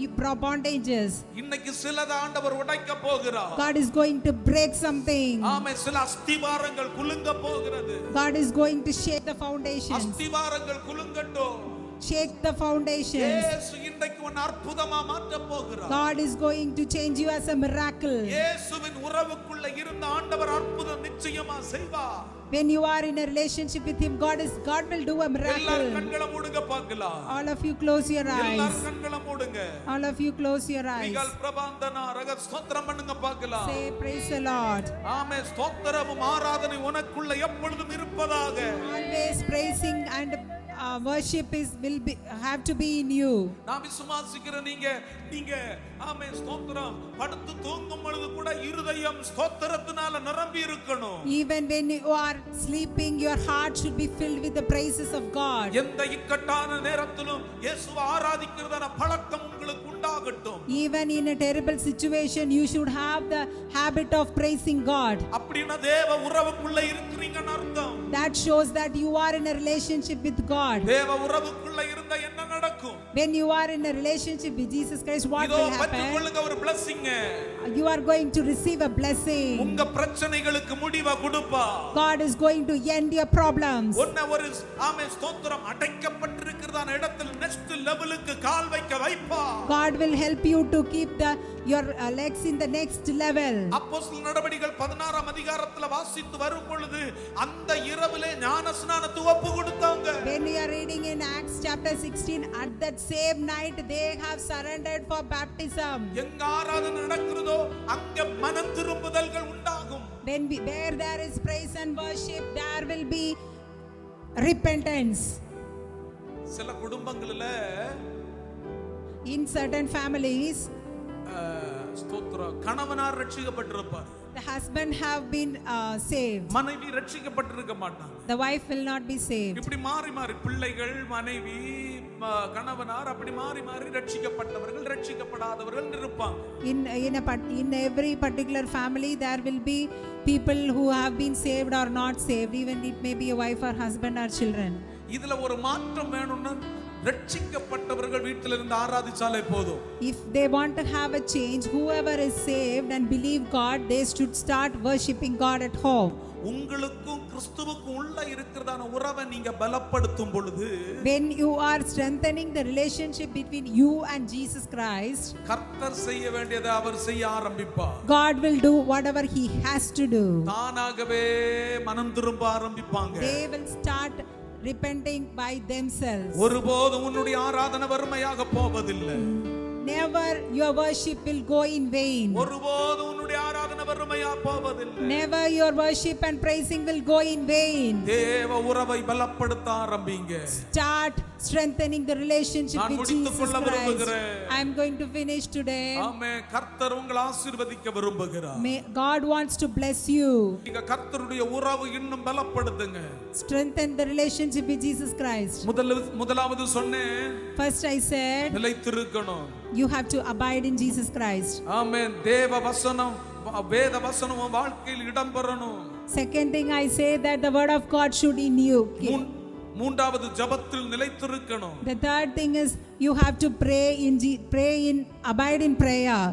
bondages. இன்னைக்கு சிலத ஆண்டவர் உடைக்க போகிறார். God is going to break something. ஆமென். சில அஸ்திவாரங்கள் குலுங்க போகிறது. God is going to shake the foundations. அஸ்திவாரங்கள் குலுங்கட்டும். Shake the foundations. இயேசு இன்னைக்கு உன்னை அற்புதமா மாற்ற போகிறார். God is going to change you as a miracle. இயேசுவின் உறவுக்குள்ள இருந்த ஆண்டவர் அற்புதம் நிச்சயமா செய்வார். When you are in a relationship with Him, God will do a miracle. எல்லாரும் கண்களை மூடுங்க பார்க்கலாம். All of you close your eyes. எல்லாரும் கண்களை மூடுங்க. All of you close your eyes. நீங்கள் பிரபாந்தனா ரக ஸ்தோத்திரம் பண்ணுங்க பார்க்கலாம். Say praise the Lord. ஆமென். ஸ்தோத்திரமும் ஆராதனை உனக்குள்ள எப்பொழுதும் இருப்பதாக. Always praising and worship have to be in you. நான் விசுவாசிக்கிறேன் நீங்க ஆமென் ஸ்தோத்திரம் படுத்து தூங்கும் பொழுது கூட இருதயம் ஸ்தோத்திரத்தினால நிரம்பி இருக்கணும். Even when you are sleeping, your heart should be filled with the praises of God. எந்த இக்கட்டான நேரத்திலும் இயேசுவை ஆராதிக்கிறதான பழக்கம் உங்களுக்கு உண்டாகட்டும். Even in a terrible situation, you should have the habit of praising God. அப்படினா தேவ உறவுக்குள்ள இருக்கீங்கன்னு அர்த்தம். That shows that you are in a relationship with God. தேவ உறவுக்குள்ள இருந்தா என்ன நடக்கும்? When you are in a relationship with Jesus Christ, what will happen? பெற்றுக்கொள்ளுங்க ஒரு blessing. You are going to receive a blessing. உங்க பிரச்சனைகளுக்கு முடிவை கொடுப்பா. God is going to end your problems. உன்னை ஒரு ஆமென் ஸ்தோத்திரம் அடைக்கப்பட்டிருக்கிறதான இடத்தில் next levelக்கு கால் வைக்க வைப்பா. God will help you to keep your legs in the next level. அப்போஸ்தலர் நடவடிக்கைகள் 16ஆம் அதிகாரத்துல வாசித்து வரும் பொழுது அந்த இரவிலே ஞானஸ்நானத்தை ஒப்பு கொடுத்தாங்க. When we are reading in Acts chapter 16, at that same night they have surrendered for baptism. எங்க ஆராதனை நடக்கிறதோ அங்க மனம் திரும்புதல்கள் உண்டாகும். Where there is praise and worship, there will be repentance. சில குடும்பங்களில In certain families, ஸ்தோத்திரம் கணவனார் ரட்சிக்கப்பட்டிருப்பார். the husband have been saved. மனைவி ரட்சிக்கப்பட்டிருக்க மாட்டாங்க. The wife will not be saved. இப்படி மாறி பிள்ளைகள் மனைவி கணவனார் அப்படி மாறி ரட்சிக்கப்பட்டவர்கள் ரட்சிக்கப்படாதவர்கள் இருப்பாங்க. In every particular family there will be people who have been saved or not saved, even it may be a wife or husband or children. இதுல ஒரு மாற்றம் வேணும்னா ரட்சிக்கப்பட்டவர்கள் வீட்டில் இருந்து ஆராதிச்சாலே போதும். If they want to have a change, whoever is saved and believe God, they should start worshiping God at home. உங்களுக்கும் கிறிஸ்துவுக்கும் உள்ள இருக்கிறதான உறவை நீங்க பலப்படுத்தும் பொழுது, when you are strengthening the relationship between you and Jesus Christ, கர்த்தர் செய்ய வேண்டியதை அவர் செய்ய ஆரம்பிப்பார். God will do whatever He has to do. தானாகவே மனம் திரும்ப ஆரம்பிப்பாங்க. They will start repenting by themselves. ஒருபோதும் உன்னுடைய ஆராதனை வறுமையாக போவதில்லை. Never your worship will go in vain. ஒருபோதும் உன்னுடைய ஆராதனை வெறுமையா போவதில்லை. Never your worship and praising will go in vain. தேவ உறவை பலப்படுத்த ஆரம்பிங்க. Start strengthening the relationship நான் with முடித்துக் Jesus கொள்ள Christ. விரும்புகிறேன். I am going to finish today. ஆமென். கர்த்தர் உங்களை ஆசீர்வதிக்க விரும்புகிறார். May God wants to bless you. நீங்க கர்த்தருடைய உறவு இன்னும் பலப்படுத்துங்க. Strengthen the relationship with Jesus Christ. முதலாவது சொன்னேன். First I said நிலைத்திருக்கணும். you have to abide in Jesus Christ. ஆமென். தேவ வசனம் வேத வசனம் உன் வாழ்க்கையில் இடம்பெறணும். Second thing I say that the word of God should in you. மூன்றாவது ஜெபத்தில் நிலைத்திருக்கணும். The third thing is you have to abide in prayer.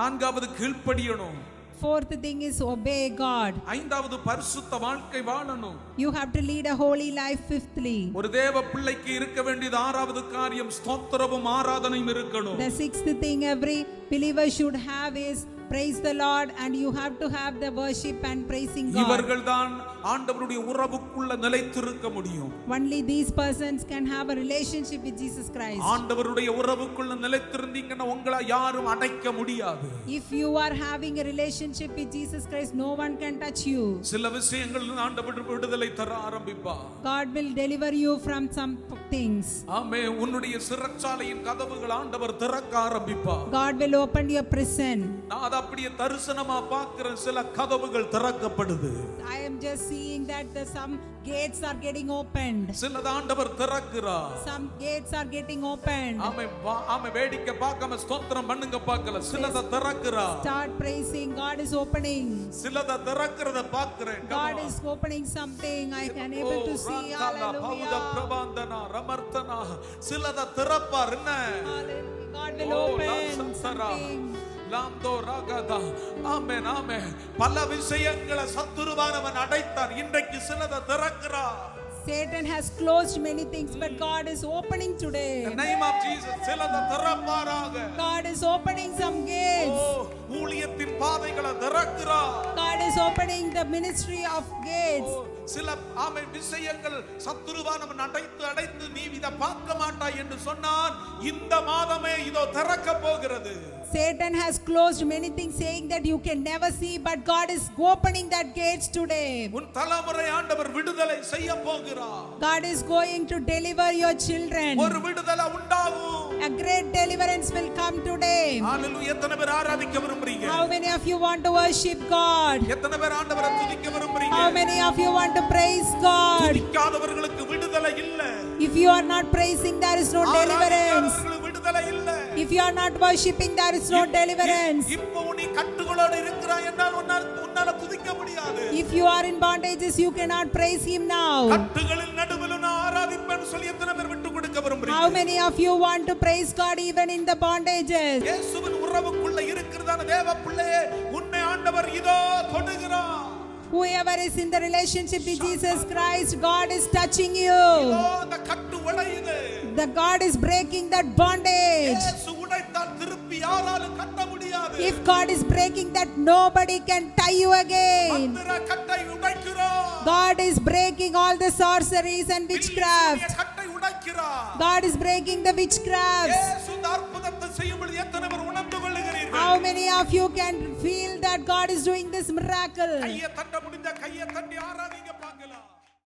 நான்காவது கீழ்ப்படியணும். Fourth thing is obey God. ஐந்தாவது பரிசுத்த வாழ்க்கை வாழணும். You have to lead a holy life. Fifthly, ஒரு தேவ பிள்ளைக்கு இருக்க வேண்டியது ஆறாவது காரியம் ஸ்தோத்திரமும் ஆராதனையும் இருக்கணும். the sixth thing every believer should have is praise the Lord, and you have to have the worship and praising God. இவர்கள்தான் ஆண்டவருடைய உறவுக்குள்ள நிலைத்திருக்க முடியும். Only these persons can have a relationship with Jesus Christ. ஆண்டவருடைய உறவுக்குள்ள நிலைத்திருந்தீங்கன்னா உங்களை யாரும் அடைக்க முடியாது. If you are having a relationship with Jesus Christ, no one can touch you. சில விஷயங்கள் ஆண்டவர் விடுதலை தர ஆரம்பிப்பார். God will deliver you from some things. ஆமென். உன்னுடைய சிறைச்சாலையின் கதவுகள் ஆண்டவர் திறக்க ஆரம்பிப்பார். God will open your prison. நான் அப்படியே தரிசனமா பார்க்கிறேன். சில கதவுகள் திறக்கப்படுது. I am just seeing that some gates are getting opened. சில ஆண்டவர் திறக்கிறார். Some gates are getting opened. ஆமென். வேடிக்கை பார்க்காம ஸ்தோத்திரம் பண்ணுங்க பார்க்கல. சிலத திறக்கிறார். Start praising. God is opening. சிலத திறக்கிறத பார்க்கிறேன். God is opening something. I can able to see. Hallelujah. பிரபாந்தனா ரமர்த்தனா சிலத திறப்பார். என்ன? God will open something. லாம்தோ ராகதா. ஆமென். ஆமென். பல விஷயங்களை சத்துருவானவன் அடைத்தான். இன்றைக்கு சிலத திறக்கிறார். Satan has closed many things, but God is opening today. In the name of Jesus சிலத திறப்பாராக. God is opening some gates. ஊழியத்தின் பாதைகளை திறக்கிறார். God is opening the ministry of gates. சில ஆமென் விஷயங்கள் சத்துருவானவன் அடைத்து நீ இத பார்க்க மாட்டாய் என்று சொன்னான். இந்த மாதமே இதோ திறக்க போகிறது. Satan has closed many things, saying that you can never see, but God is opening that gates today. உன் தலைமுறை ஆண்டவர் விடுதலை செய்ய போகிறார். God is going to deliver your children. ஒரு விடுதலை உண்டாகும். A great deliverance will come today. ஹalleluya. எத்தனை பேர் ஆராதிக்க விரும்புறீங்க? How many of you want to worship God? எத்தனை பேர் ஆண்டவரை துதிக்க விரும்புறீங்க? How many of you want to praise God? துதிக்காதவர்களுக்கு விடுதலை இல்ல. If you are not praising, there is no deliverance. விடுதலை இல்ல. If you are not worshiping, there is no deliverance. இப்போ நீ கட்டுகளோட இருக்கறாய் என்றால் உன்னால துதிக்க முடியாது. If you are in bondages, you cannot praise him now. கட்டுகளின் நடுவில் நான் ஆராதிப்பேன்னு சொல்லி எத்தனை பேர் விட்டு கொடுக்க விரும்புறீங்க? How many of you want to praise God even in the bondages? இயேசுவின் உறவுக்குள்ள இருக்கிறதான தேவ பிள்ளையே உன்னை ஆண்டவர் இதோ தொடுகிறார். Whoever is in the relationship with Jesus Christ, God is touching you. இதோ அந்த கட்டு உடையுது. The God is breaking that bondage. இயேசு உடைத்தால் திருப்பி யாராலும் கட்ட முடியாது. If God is breaking that, nobody can tie you again. மந்திர கட்டை உடைக்கிறார். God is breaking all the sorceries and witchcraft. கட்டை உடைக்கிறார். God is breaking the witchcraft. இயேசு அற்புதத்தை செய்யும்படி எத்தனை பேர் உணர்ந்து கொள்ளுகிறீர்கள்? How many of you can feel that God is doing this miracle? கையை தட்ட முடிஞ்ச கையை தட்டி ஆராதிங்க பார்க்கலாம்.